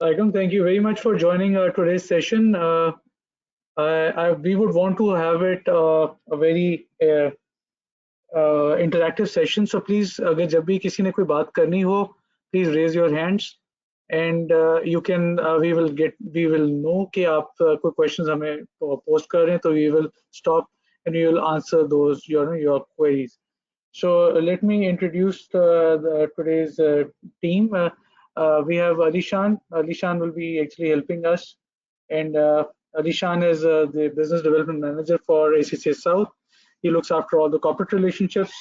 Saigam, thank you very much for joining today's session. We would want to have it a very interactive session. So please, अगर जब भी किसी ने कोई बात करनी हो, please raise your hands and you can we will know कि आप कोई questions हमें post कर रहे हैं, तो we will stop and we will answer those your queries. So let me introduce today's team. We have Alishan. Alishan will be actually helping us, and Alishan is the business development manager for ACCS South. He looks after all the corporate relationships,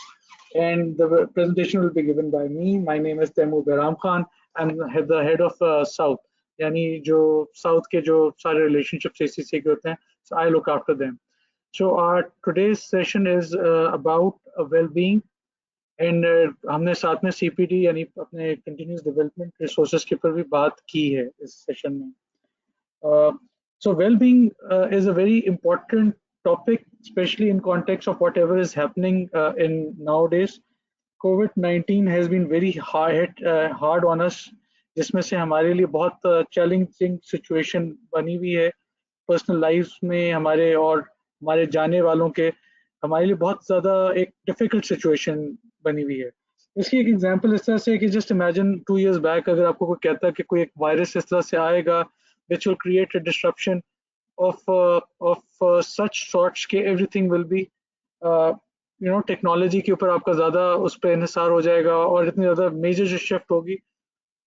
and the presentation will be given by me. My name is Taimur Behram Khan. I'm the head of South. यानी जो South के जो सारे relationships ACCA के होते हैं, so I look after them. So our today's session is about well-being, and हमने साथ में सीपीडी यानी अपने कंटिन्यूस डेवलपमेंट रिसोर्सेज के ऊपर भी बात की है इस सेशन में. So well-being is a very important topic, especially in context of whatever is happening in nowadays. COVID-19 has been very hard on us, जिसमें से हमारे लिए बहुत चैलेंजिंग सिचुएशन बनी हुई है पर्सनल लाइफ में हमारे और हमारे जाने वालों के. हमारे लिए बहुत ज़्यादा एक डिफिकल्ट सिचुएशन बनी हुई है. इसकी एक एग्जांपल इस तरह से कि जस्ट इमेजिन 2 years बैक अगर आपको कोई कहता कि कोई एक वायरस इस तरह से आएगा which will create a disruption of such sorts कि everything will be टेक्नोलॉजी के ऊपर आपका ज़्यादा उस पर इन्हिसार हो जाएगा और इतनी ज़्यादा मेजर जो शिफ्ट होगी,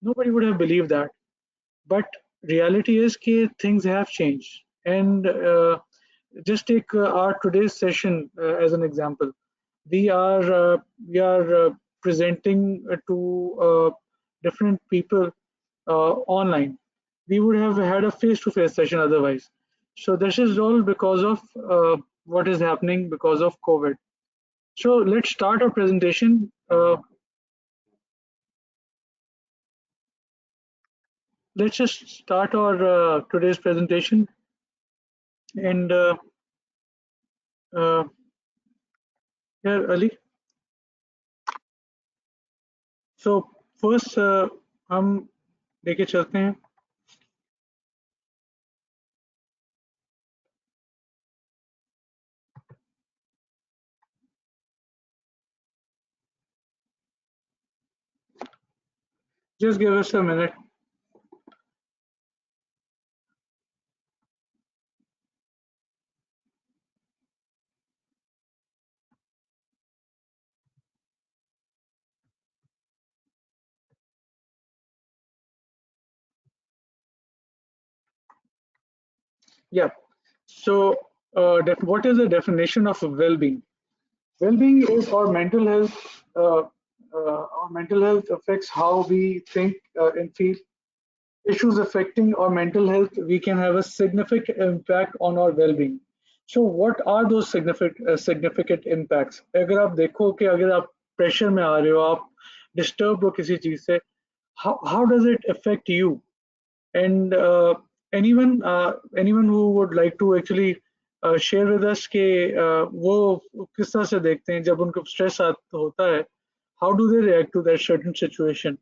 nobody would have believed that. But reality is कि things have changed. And just take our today's session as an example. We are presenting to different people online. We would have had a face-to-face session otherwise. So this is all because of what is happening because of COVID. So let's start our presentation. Let's just start our today's presentation. And here, Ali. So first हम लेके चलते हैं. Just give us a minute. Yeah. So what is the definition of well-being? Well-being is our mental health. Our mental health affects how we think and feel. Issues affecting our mental health, we can have a significant impact on our well-being. So what are those significant impacts? अगर आप देखो कि अगर आप pressure में आ रहे हो, आप disturb हो किसी चीज से, how does it affect you? And anyone who would like to actually share with us कि वो किस तरह से देखते हैं जब उनको stress होता है, how do they react to that certain situation?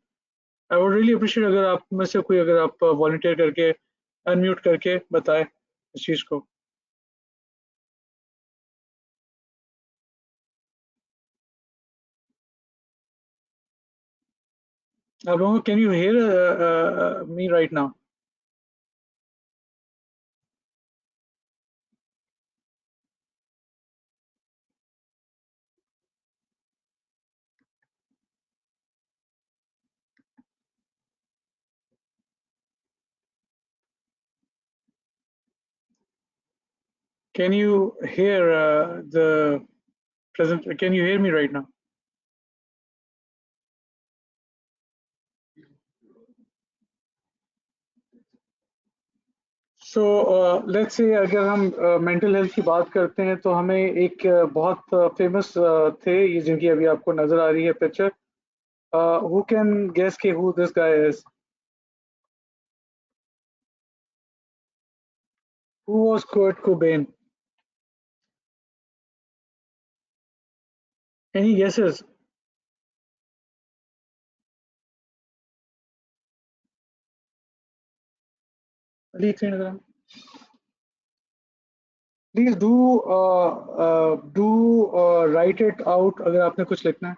I would really appreciate अगर आप में से कोई अगर आप volunteer करके unmute करके बताए इस चीज को. आप लोगों can you hear me right now? Can you hear the present? Can you hear me right now? So let's say अगर हम mental health की बात करते हैं तो हमें एक बहुत famous थे ये जिनकी अभी आपको नजर आ रही है picture. Who can guess कि who this guy is? Who was Kurt Cobain? Any guesses? Ali Srinagar, please do write it out अगर आपने कुछ लिखना है.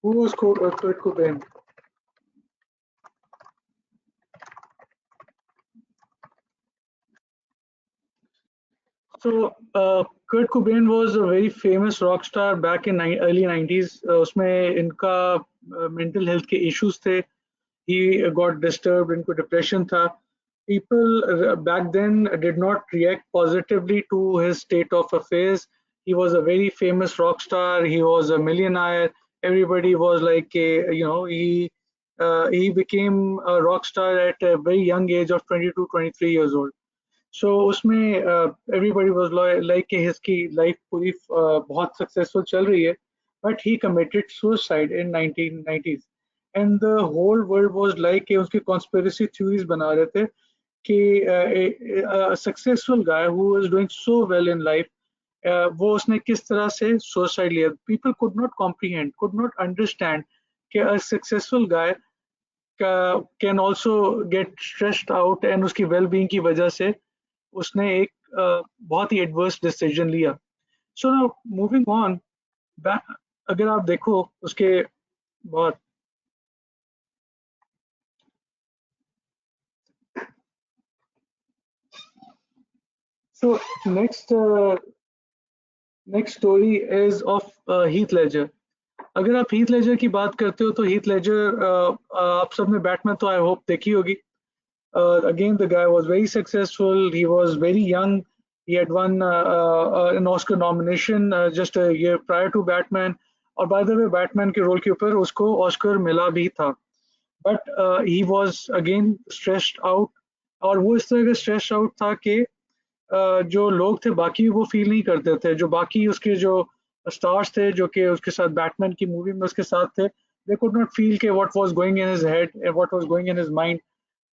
Who was Kurt Cobain? So Kurt Cobain was a very famous rock star back in early 90s. उसमें इनका mental health के issues थे. He got disturbed, इनको depression था. People back then did not react positively to his state of affairs. He was a very famous rock star. He was a millionaire. Everybody was like, he became a rock star at a very young age of 22, 23 years old. So उसमें everybody was like कि इसकी life पूरी बहुत successful चल रही है, but he committed suicide in 1990s, and the whole world was like कि उसकी conspiracy theories बना रहे थे कि a successful guy who was doing so well in life, वो उसने किस तरह से suicide लिया. People could not comprehend, could not understand कि a successful guy can also get stressed out and उसकी well-being की वजह से उसने एक बहुत ही एडवर्स डिसीजन लिया. सो नाउ मूविंग ऑन, अगर आप देखो उसके बहुत so next story is of Heath Ledger. अगर आप हीथ लेजर की बात करते हो तो हीथ लेजर आप सबने बैटमैन तो आई होप देखी होगी. Again, the guy was very successful. He was very young. He had won an Oscar nomination just a year prior to Batman. और by the way, Batman के role के ऊपर उसको ऑस्कर मिला भी था. But he was again stressed out. और वो इस तरह का stressed out था कि जो लोग थे बाकी वो फील नहीं करते थे. जो बाकी उसके जो स्टार्स थे जो कि उसके साथ बैटमैन की मूवी में उसके साथ थे, they could not feel कि what was going in his head and what was going in his mind.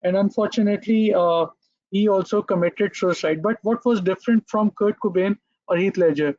And unfortunately, he also committed suicide. But what was different from Kurt Cobain or Heath Ledger?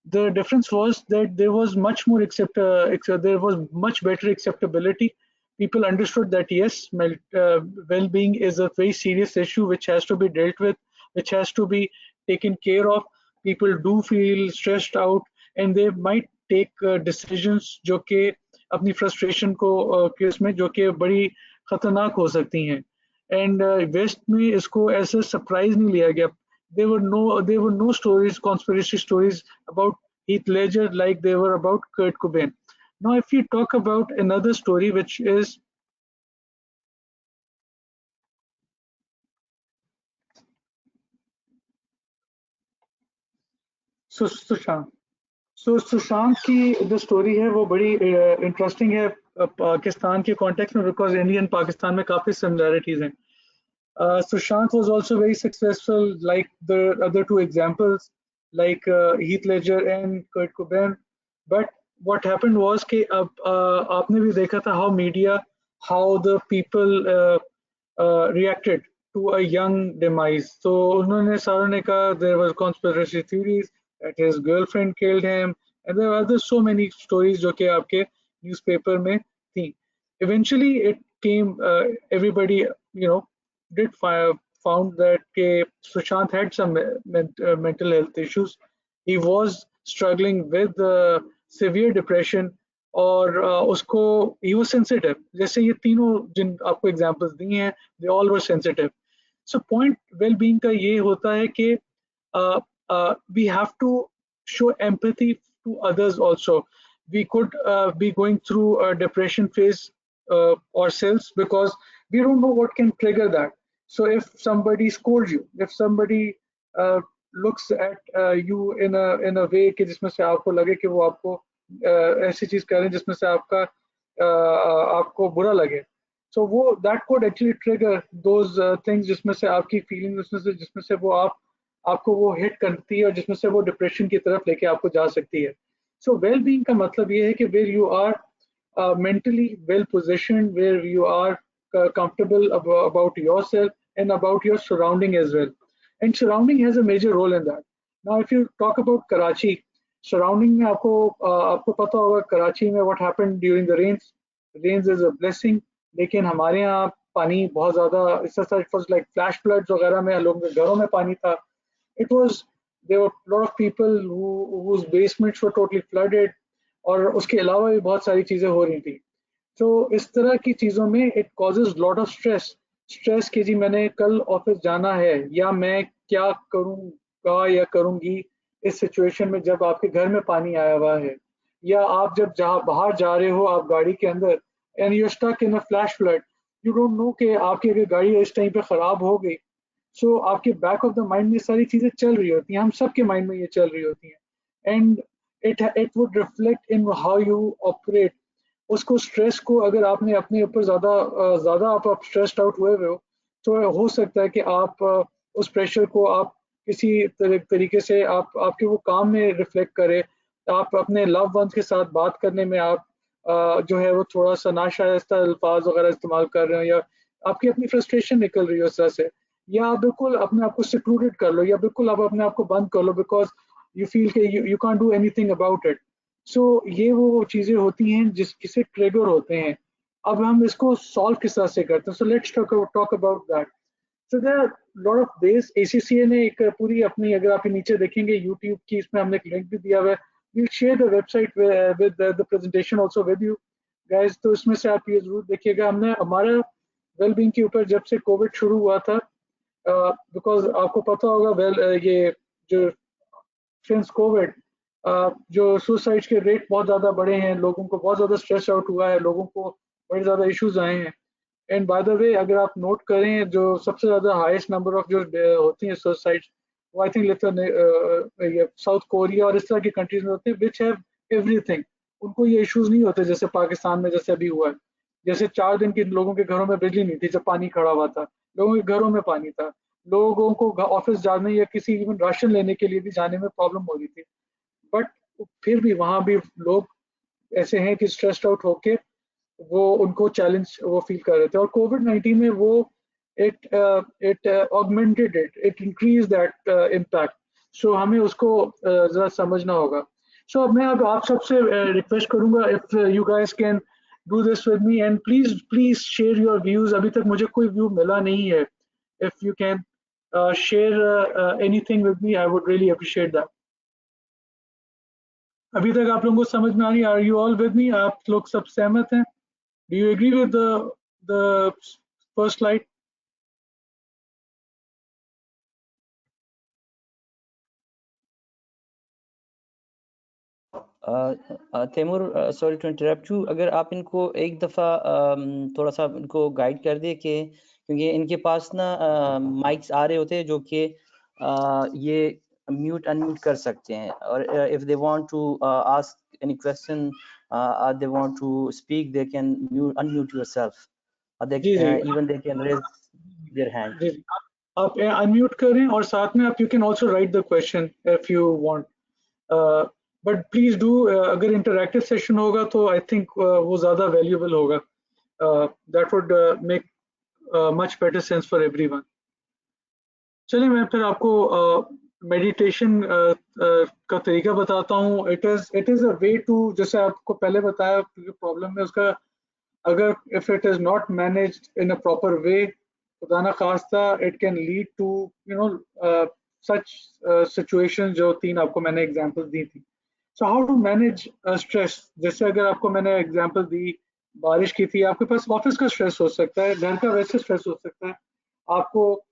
The difference was that there was much more there was much better acceptability. People understood that yes, well-being is a very serious issue which has to be dealt with, which has to be taken care of. People do feel stressed out, and they might take decisions जो कि अपनी frustration को case में जो कि बड़ी खतरनाक हो सकती हैं. And West में इसको ऐसे surprise नहीं लिया गया. There were no stories, conspiracy stories about Heath Ledger like they were about Kurt Cobain. Now, if we talk about another story, which is Sushant. So Sushant की जो स्टोरी है वो बड़ी इंटरेस्टिंग है पाकिस्तान के कॉन्टेक्स्ट में, बिकॉज इंडिया एंड पाकिस्तान में काफी सिमिलैरिटीज हैं. Sushant was also very successful like the other two examples, like Heath Ledger and Kurt Cobain. But what happened was कि अब आपने भी देखा था how media, how the people reacted to a young demise. So उन्होंने सारों ने कहा there was conspiracy theories that his girlfriend killed him, and there are other so many stories जो कि आपके newspaper में थी. Eventually it came, everybody did found that Sushant had some mental health issues. He was struggling with severe depression, और उसको he was sensitive. जैसे ये तीनों जिन आपको examples दी हैं, they all were sensitive. So point well-being का ये होता है कि we have to show empathy to others also. We could be going through a depression phase ourselves because we don't know what can trigger that. So if somebody scolds you, if somebody looks at you in a way कि जिसमें से आपको लगे कि वो आपको ऐसी चीज करें जिसमें से आपको बुरा लगे, so वो that could actually trigger those things जिसमें से आपकी feeling जिसमें से वो आपको वो हिट करती है और जिसमें से वो डिप्रेशन की तरफ लेके आपको जा सकती है. सो वेल बीइंग का मतलब ये है कि where you are mentally well positioned, where you are comfortable about yourself and about your surrounding as well. And surrounding has a major role in that. Now, if you talk about Karachi, surrounding में आपको पता होगा कराची में what happened during the rains is a blessing, लेकिन हमारे यहाँ पानी बहुत ज़्यादा, it was like flash floods वगैरह में लोगों के घरों में पानी था. It was there were a lot of people whose basements were totally flooded, और उसके अलावा भी बहुत सारी चीज़ें हो रही थी. तो इस तरह की चीज़ों में it causes lot of stress कि जी मैंने कल ऑफिस जाना है, या मैं क्या करूँगा या करूँगी इस सिचुएशन में जब आपके घर में पानी आया हुआ है, या आप जब जहाँ बाहर जा रहे हो आप गाड़ी के अंदर and you stuck in a flash flood, you don't know कि आपकी अगर गाड़ी इस टाइम पे खराब हो गई. सो आपके बैक ऑफ द माइंड में सारी चीजें चल रही होती हैं, हम सबके माइंड में ये चल रही होती हैं, and it would reflect in how you operate. उसको स्ट्रेस को अगर आपने अपने ऊपर ज्यादा आप स्ट्रेस्ड आउट हुए हो, तो हो सकता है कि आप उस प्रेशर को आप किसी तरीके से आपके वो काम में रिफ्लेक्ट करे. आप अपने लव वंस के साथ बात करने में आप जो है वो थोड़ा सा नाशाइस्ता अल्फाज वगैरह इस्तेमाल कर रहे हो, या आपकी अपनी फ्रस्ट्रेशन निकल रही है उस तरह से, या आप बिल्कुल अपने आप को सिक्लूडेड कर लो, या बिल्कुल आप अपने आप को बंद कर लो बिकॉज यू फील के you can't do anything about it. So ये वो चीजें होती हैं जिससे ट्रिगर होते हैं. अब हम इसको सॉल्व किस तरह से करते हैं, so let's talk about that. So there are lot of ways. ACCA ने एक पूरी अपनी, अगर आप नीचे देखेंगे यूट्यूब की, इसमें हमने एक लिंक भी दिया हुआ है. We share the website with the presentation also with you guys, तो इसमें से आप ये जरूर देखिएगा. हमने हमारा वेलबींग के ऊपर जब से कोविड शुरू हुआ था, बिकॉज आपको पता होगा ये जो सिंस कोविड जो सुसाइड के रेट बहुत ज़्यादा बढ़े हैं, लोगों को बहुत ज़्यादा स्ट्रेस आउट हुआ है, लोगों को बड़े ज़्यादा इश्यूज आए हैं. एंड बाय द वे अगर आप नोट करें जो सबसे ज़्यादा हाईएस्ट नंबर ऑफ जो होती हैं सुसाइड, वो आई थिंक साउथ कोरिया और इस तरह की कंट्रीज में होते हैं विच हैव एवरीथिंग. उनको ये इश्यूज नहीं होते जैसे पाकिस्तान में जैसे अभी हुआ है. जैसे 4 दिन के लोगों के घरों में बिजली नहीं थी जब पानी खड़ा हुआ था, लोगों के घरों में पानी था, लोगों को ऑफिस जाने या किसी इवन राशन लेने के लिए भी जाने में प्रॉब्लम हो रही थी. बट फिर भी वहाँ भी लोग ऐसे हैं कि स्ट्रेस्ड आउट होके वो उनको चैलेंज वो फील कर रहे थे. और कोविड-19 में वो it augmented it increase that impact. So हमें उसको जरा समझना होगा. सो अब मैं अब आप सबसे रिक्वेस्ट करूंगा if you guys can do this with me, and please please share your views. अभी तक मुझे कोई व्यू मिला नहीं है. If you can share anything with me, I would really appreciate that. अभी तक आप लोगों को समझ में आ रही है? Are you all with me? आप लोग सब सहमत हैं? Do you agree with the first slide? Taimur, sorry to interrupt you, अगर आप इनको एक दफ़ा थोड़ा सा इनको गाइड कर दे कि क्योंकि इनके पास ना माइक्स आ रहे होते हैं जो कि ये म्यूट अनम्यूट कर सकते हैं, और if they want to ask any question or they want to speak, they can unmute yourself, or they जी जी even they can raise their hand. जी आप अनम्यूट करें, और साथ में आप you can also write the question if you want. But please do, अगर इंटरैक्टिव सेशन होगा तो आई थिंक वो ज़्यादा वैल्यूएबल होगा. That would make much better sense for everyone. चलिए मैं फिर आपको मेडिटेशन का तरीका बताता हूँ. It is a way to, जैसे आपको पहले बताया प्रॉब्लम में उसका, अगर if it is not managed in a proper way, खुदा ना खास्ता it can lead to such situations जो 3 आपको मैंने एग्जांपल दी थी. So how to manage stress? जैसे अगर आपको मैंने एग्जांपल दी बारिश की थी, आपके पास ऑफिस का स्ट्रेस हो सकता है, घर का वैसे स्ट्रेस हो सकता है, आपको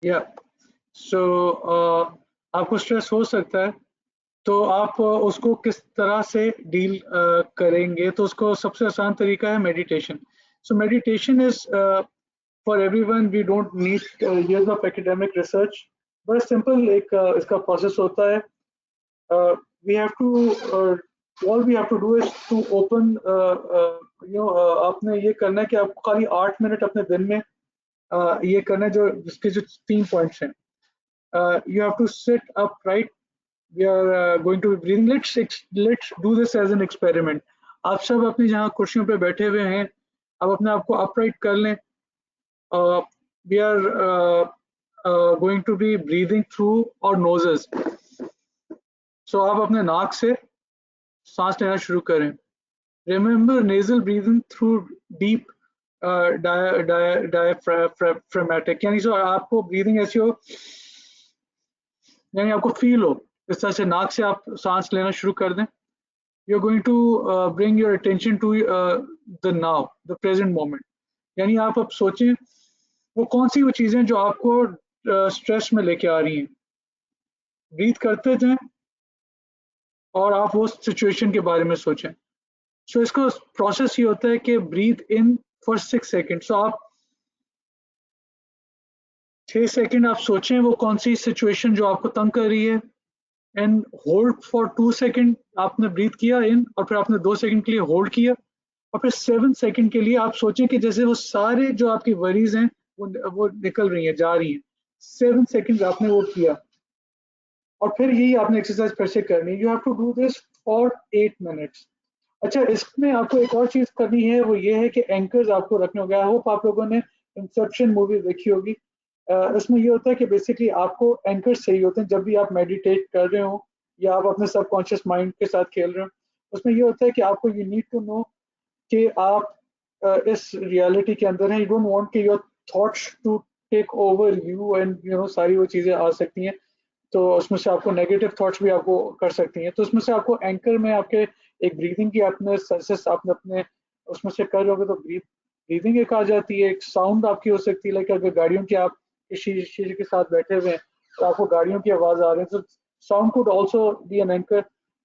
या सो आपको स्ट्रेस हो सकता है, तो आप उसको किस तरह से डील करेंगे? तो उसको सबसे आसान तरीका है meditation. So meditation is for everyone. We don't need years of academic research. बड़ा सिंपल एक इसका प्रोसेस होता है. We have to all we have to do is to open आपने ये करना है कि आपको खाली 8 मिनट अपने दिन में ये करना है, जो जिसके जो 3 पॉइंट्स हैं. You have to sit upright we are going to be breathing. Let's do this as an experiment. आप सब अपनी जहाँ कुर्सियों पे बैठे हुए हैं, आप अपने आप को अपराइट कर लें. We are going to be breathing through our noses. So आप अपने नाक से सांस लेना शुरू करें. Remember nasal breathing through deep diaphragmatic, यानी जो आपको ब्रीदिंग ऐसी हो, यानी आपको फील हो इस तरह से नाक से आप सांस लेना शुरू कर दें. You're going to bring your attention to the now, the present moment. यानी आप अब सोचें वो कौन सी वो चीजें जो आपको स्ट्रेस में लेके आ रही हैं. ब्रीथ करते जाएं और आप वो सिचुएशन के बारे में सोचें. सो इसका प्रोसेस ये होता है कि ब्रीथ इन फॉर 6 सेकेंड. सो आप 6 सेकेंड आप सोचें वो कौन सी सिचुएशन जो आपको तंग कर रही है, एंड होल्ड फॉर 2 सेकेंड. आपने ब्रीथ किया इन और फिर आपने 2 सेकेंड के लिए होल्ड किया और फिर 7 सेकेंड के लिए आप सोचें कि जैसे वो सारे जो आपकी वरीज हैं वो निकल रही हैं, जा रही हैं. 7 सेकेंड आपने वो किया और फिर यही आपने एक्सरसाइज फिर से करनी है. You have to do this for 8 minutes. अच्छा, इसमें आपको एक और चीज करनी है, वो ये है कि एंकर्स आपको रखने होंगे. आई होप आप लोगों ने इंसेप्शन मूवी देखी होगी. इसमें ये होता है कि बेसिकली आपको एंकर्स चाहिए होते हैं जब भी आप मेडिटेट कर रहे हो या आप अपने सबकॉन्शियस माइंड के साथ खेल रहे हो. उसमें ये होता है कि आपको यू नीड टू नो कि आप इस रियलिटी के अंदर हैं. यू डोंट वांट कि your thoughts to take over you and you know सारी वो चीजें आ सकती हैं. तो उसमें से आपको नेगेटिव थॉट्स भी आपको कर सकती हैं. तो उसमें से आपको एंकर में आपके एक ब्रीदिंग की आपने सक्सेस आपने अपने उसमें से कर लोगे तो ब्रीदिंग एक आ जाती है. एक साउंड आपकी हो सकती है, लाइक अगर गाड़ियों की आप शीशे के साथ बैठे हुए हैं तो आपको गाड़ियों की आवाज आ रही है. तो sound could also be an anchor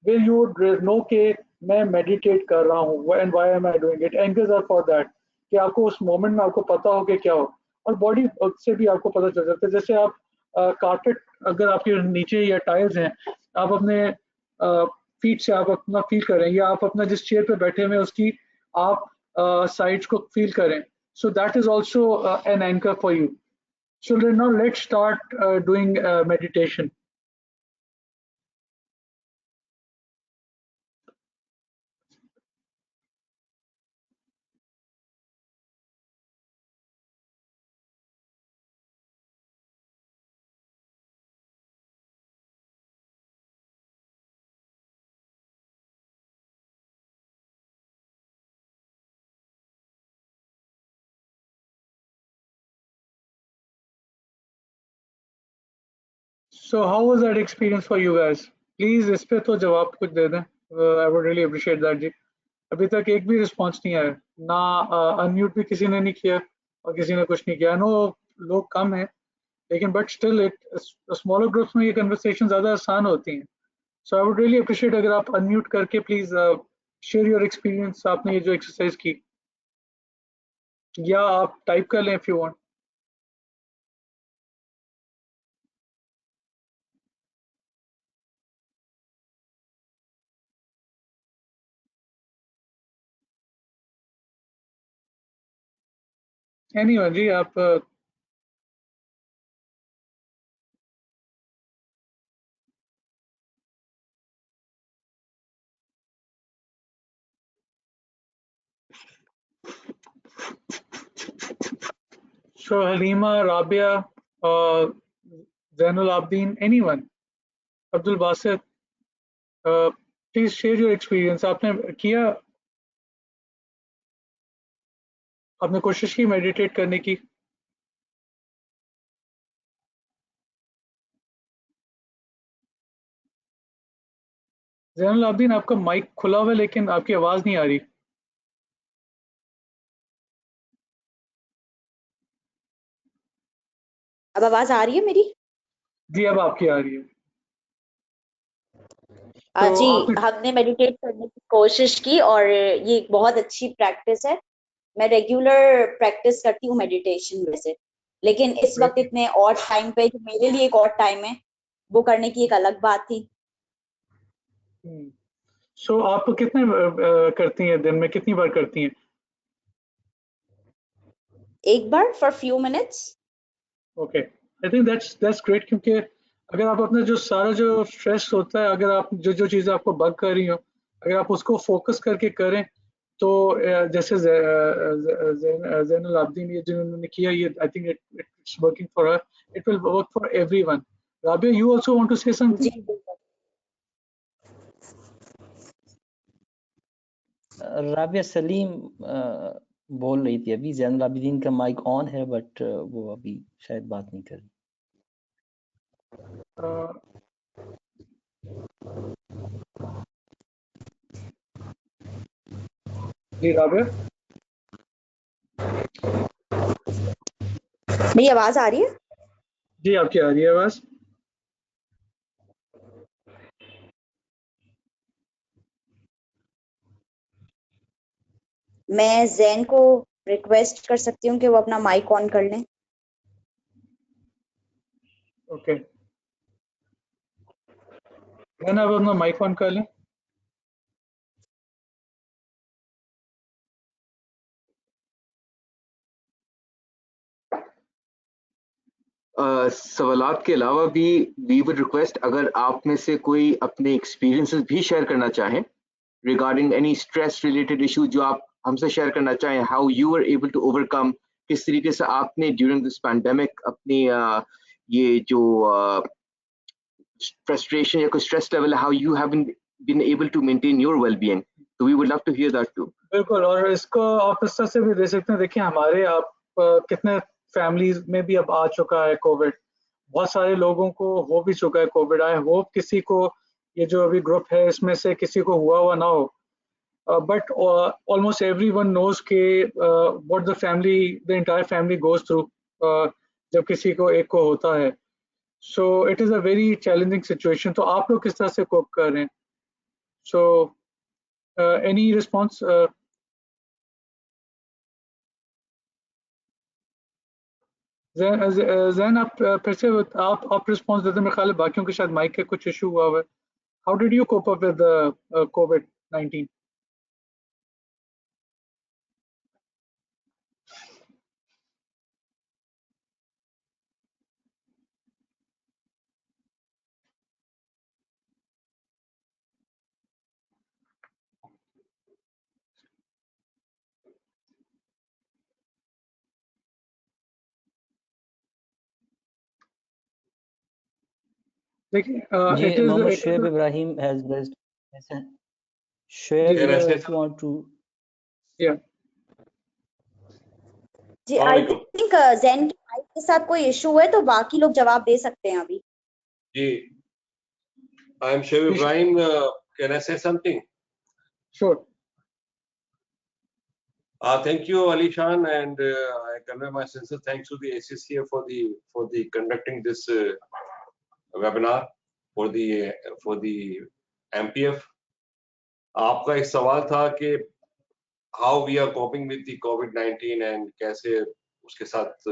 where you would know के मैं मेडिटेट कर रहा हूँ and why am I doing it. Anchors are for that कि आपको उस मोमेंट में आपको पता हो कि क्या हो. और बॉडी से भी आपको पता चल जाता है. जैसे आप कारपेट अगर आपके नीचे या टायर्स हैं, आप अपने फीट से आप अपना फील करें या आप अपना जिस चेयर पे बैठे हुए उसकी आप साइड्स को फील करें. So that is also an anchor for you. So now let's start doing meditation. So how was that experience for you guys? Please इस पे तो जवाब कुछ दे दें. I would really appreciate that जी. अभी तक एक भी रिस्पॉन्स नहीं आया ना. अनम्यूट भी किसी ने नहीं किया और किसी ने कुछ नहीं किया. नो लोग कम हैं लेकिन but still it smaller groups में ये कन्वर्सेशन ज़्यादा आसान होती हैं. सो आई वुड रियली अप्रिशिएट अगर आप अनम्यूट करके प्लीज शेयर योर एक्सपीरियंस. आपने ये जो एक्सरसाइज की या आप टाइप कर लें इफ यू वांट. एनीवन जी आप So Halima, Rabia, Zainul Abdin, anyone, Abdul Basit, please share your experience. आपने किया, आपने कोशिश की मेडिटेट करने की? जैनुल आबदीन आपका माइक खुला हुआ है लेकिन आपकी आवाज नहीं आ रही. अब आवाज आ रही है मेरी? जी अब आपकी आ रही है. जी हमने मेडिटेट करने की कोशिश की और ये एक बहुत अच्छी प्रैक्टिस है. मैं रेगुलर प्रैक्टिस करती हूँ मेडिटेशन वैसे, लेकिन इस वक्त इतने और टाइम पे जो मेरे लिए एक और टाइम है वो करने की एक अलग बात थी. सो आप कितने करती हैं दिन में, कितनी बार करती हैं? एक बार for few minutes. Okay, I think that's great क्योंकि अगर आप अपना जो सारा जो स्ट्रेस होता है, अगर आप जो जो चीज़ें आपको बग कर रही हो, अगर आप उसको फोकस करके करें तो जैसे ज़ैनुल आबिदीन ये जिन्होंने किया, ये I think it's working for her, it will work for everyone. Rabia, you also want to say something? जी बिल्कुल. राबिया सलीम बोल रही थी अभी. ज़ैनुल आबिदीन का माइक ऑन है बट वो अभी शायद बात नहीं कर रही. जी राबिया, मेरी आवाज आ रही है? जी आपकी आ रही है आवाज. मैं जैन को रिक्वेस्ट कर सकती हूँ कि वो अपना माइक ऑन कर लें. ओके, जैन आप अपना माइक ऑन कर लें. सवालात के अलावा भी वी वुड रिक्वेस्ट, अगर आप में से कोई अपने एक्सपीरियंसेस भी शेयर करना चाहें regarding any stress related issue जो आप हमसे शेयर करना चाहें, how you were able to overcome, किस तरीके से आपने ड्यूरिंग दिस पैंडेमिक अपनी ये जो फ्रस्ट्रेशन या कोई stress level, how you have been able to maintain your well being, तो we would love to hear that too. बिल्कुल, और इसको आप इस तरह से भी दे सकते हैं. देखिए हमारे आप कितने फैमिलीज में भी अब आ चुका है कोविड, बहुत सारे लोगों को हो भी चुका है कोविड. आई होप किसी को, ये जो अभी ग्रुप है इसमें से किसी को हुआ ना हो, बट ऑलमोस्ट एवरीवन नोज के what the entire family goes through जब किसी को एक को होता है. So it is a very challenging situation. तो आप लोग किस तरह से कोप कर रहे हैं? So any response? जैन आप फिर से आप रिस्पॉन्स देते हैं. मेरे ख्याल है बाकियों के शायद माइक के कुछ इशू हुआ हुआ है. How did you cope up with कोविड-19? देखिए ये Mohammed Shoaib Ibrahim has raised. Shoaib, if you want to. Yeah. जी, आई थिंक जैन के माइक के साथ कोई इशू है तो बाकी लोग जवाब दे सकते हैं अभी. जी, I am Shoaib Ibrahim. Can I say something? Sure. Thank you, Ali Shan, and I convey my sincere thanks to the ACCA for the conducting this webinar for the MPF. आपका एक सवाल था कि how we are coping with the COVID-19 and कैसे उसके साथ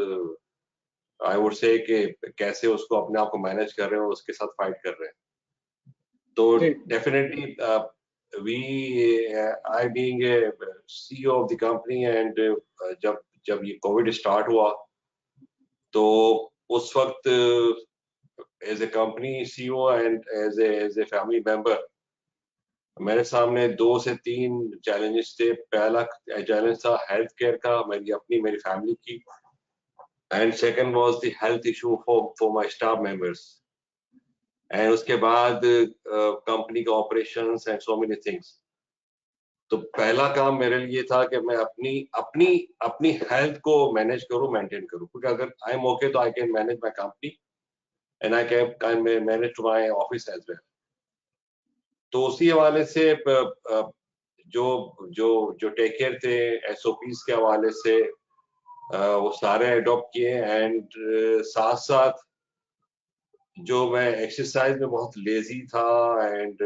I would say कि कैसे उसको अपने आप को मैनेज कर रहे हैं और उसके साथ फाइट कर रहे हैं. तो definitely I being a CEO of the company and जब ये कोविड स्टार्ट हुआ तो उस वक्त as a company CEO and as a family member मेरे सामने 2 से 3 चैलेंजेस थे. पहला चैलेंज था हेल्थ केयर का, मेरी फैमिली की, and second was the health issue for my staff members, and उसके बाद कंपनी का operations and so many things. तो पहला काम मेरे लिए था कि मैं अपनी हेल्थ को मैनेज करूं, मेंटेन करूं, क्योंकि अगर आई एम ओके तो I can manage my company and I can manage to my office as well. तो उसी हवाले से जो टेक केयर थे SOPs के हवाले से वो सारे अडॉप्ट किए, एंड साथ साथ जो मैं एक्सरसाइज में बहुत लेजी था एंड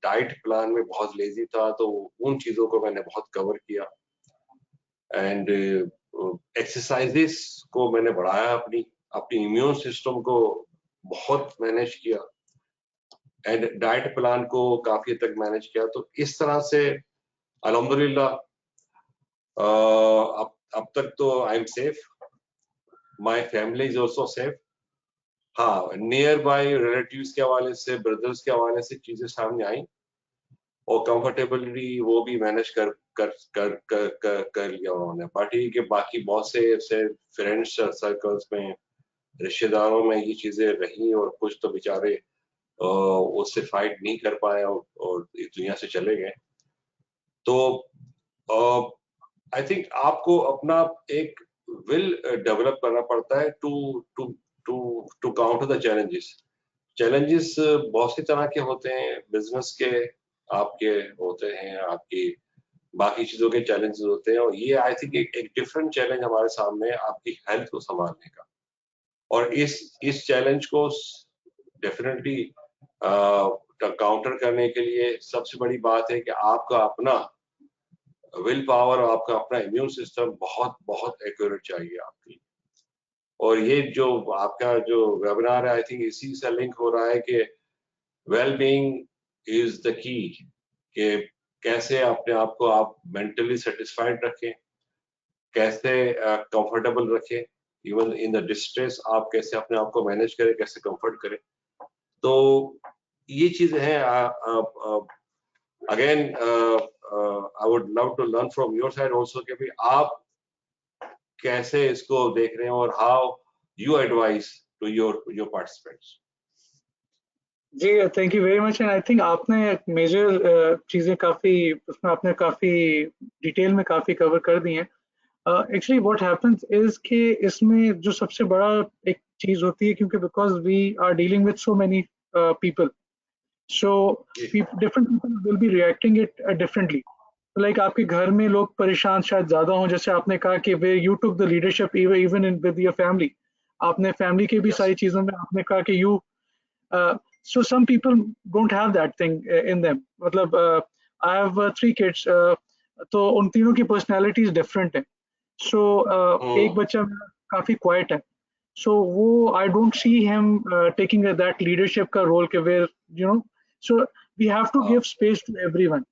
डाइट प्लान में बहुत लेजी था, तो उन चीजों को मैंने बहुत कवर किया, एंड एक्सरसाइजेस को मैंने बढ़ाया, अपनी इम्यून सिस्टम को बहुत मैनेज किया, एंड डाइट प्लान को काफी हद तक मैनेज किया. तो इस तरह से अल्हम्दुलिल्लाह अब तक तो I am safe, my family is also safe, हाँ, नियर बाय रिलेटिव्स के हवाले से, ब्रदर्स के हवाले से चीजें सामने आई और कंफर्टेबली वो भी मैनेज कर कर कर कर कर, कर लिया उन्होंने। पार्टी के बाकी बहुत से ऐसे फ्रेंड्स सर्कल्स में, रिश्तेदारों में ये चीजें रही और कुछ तो बेचारे उससे फाइट नहीं कर पाए और इस दुनिया से चले गए। तो आई थिंक आपको अपना एक विल डेवलप करना पड़ता है to to to to counter the challenges. Challenges बहुत सी तरह के होते हैं, बिजनेस के आपके होते हैं, आपकी बाकी चीजों के चैलेंजेस होते हैं, और ये आई थिंक एक डिफरेंट चैलेंज हमारे सामने है आपकी हेल्थ को संभालने का। और इस चैलेंज को डेफिनेटली काउंटर करने के लिए सबसे बड़ी बात है कि आपका अपना विल पावर और आपका अपना इम्यून सिस्टम बहुत बहुत एक्यूरेट चाहिए आपकी। और ये जो आपका जो वेबिनार है, आई थिंक इसी से लिंक हो रहा है कि well being is the key, कि कैसे अपने आप को आप मेंटली सेटिस्फाइड रखें, कैसे कंफर्टेबल रखें, इवन इन द डिस्ट्रेस आप कैसे अपने आप को मैनेज करें, कैसे कंफर्ट करें। तो ये चीजें हैं। Again I would love to learn from your side also कि भाई आप कैसे इसको देख रहे हैं और how you advise to your participants. जी, thank you very much. And I think आपने मेजर चीज़ें काफ़ी उसमें आपने काफ़ी डिटेल में काफ़ी कवर कर दी हैं। एक्चुअली व्हाट हैपेंस इज कि इसमें जो सबसे बड़ा एक चीज़ होती है, क्योंकि because we are dealing with so many people, so different people will be reacting it differently. Like आपके घर में लोग परेशान शायद ज़्यादा हों, जैसे आपने कहा कि way you took the leadership even in with your family. आपने फैमिली की भी Yes. सारी चीज़ों में आपने कहा कि you so some people don't have that thing in them. मतलब I have 3 kids, तो उन तीनों की personalities different है। So एक बच्चा मेरा काफी quiet है, so वो I don't see him taking that leadership का role के where you know, so we have to give space to everyone.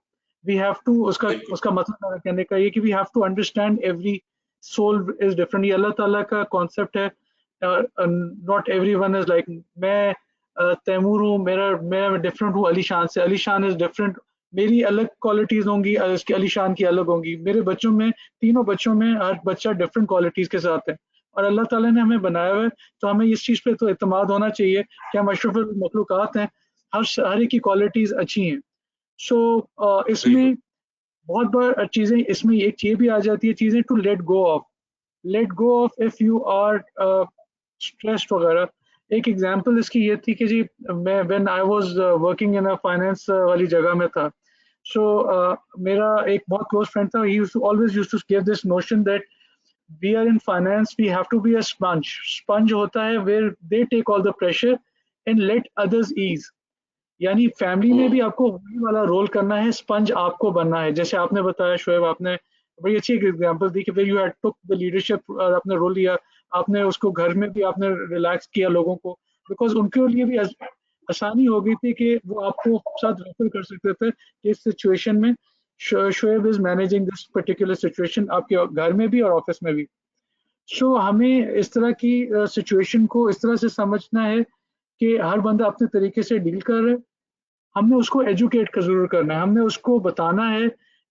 We have to उसका मतलब कहने का ये कि we have to understand every soul is different. ये अल्लाह ताला का concept है। Not everyone is like मैं तैमूर हूँ, मैं डिफरेंट हूँ अली शान से। अली शान इज डिफरेंट, मेरी अलग क्वालिटीज होंगी, उसकी अली शान की अलग होंगी। मेरे बच्चों में, तीनों बच्चों में हर बच्चा डिफरेंट क्वालिटीज के साथ है, और अल्लाह ताला ने हमें बनाया हुआ है, तो हमें इस चीज पे तो इत्मीनान होना चाहिए कि हम अशरफुल मखलूकात हैं, हर एक की क्वालिटीज अच्छी हैं। सो इसमें बहुत बार चीजें, इसमें एक ये भी आ जाती है चीजें to let go of if you are stressed वगैरह। एक एग्जांपल इसकी ये थी कि जी मैं when I was working in a finance वाली जगह में था, सो मेरा एक बहुत क्लोज फ्रेंड था, he always used to give this notion that we are in finance, we have to be a sponge होता है where they take all the pressure and let others ease. यानी फैमिली में भी आपको वही वाला role करना है, स्पंज आपको बनना है। जैसे आपने बताया शोएब, आपने बड़ी अच्छी एग्जांपल दी कि भाई you had took the leadership और आपने रोल लिया, आपने उसको घर में भी आपने रिलैक्स किया लोगों को, बिकॉज उनके लिए भी आसानी हो गई थी कि वो आपको साथ रेफर कर सकते थे कि इस सिचुएशन में Shoaib is managing this particular situation, आपके घर में भी और ऑफिस में भी। सो हमें इस तरह की सिचुएशन को इस तरह से समझना है कि हर बंदा अपने तरीके से डील कर रहा है, हमने उसको एजुकेट का जरूर करना है, हमने उसको बताना है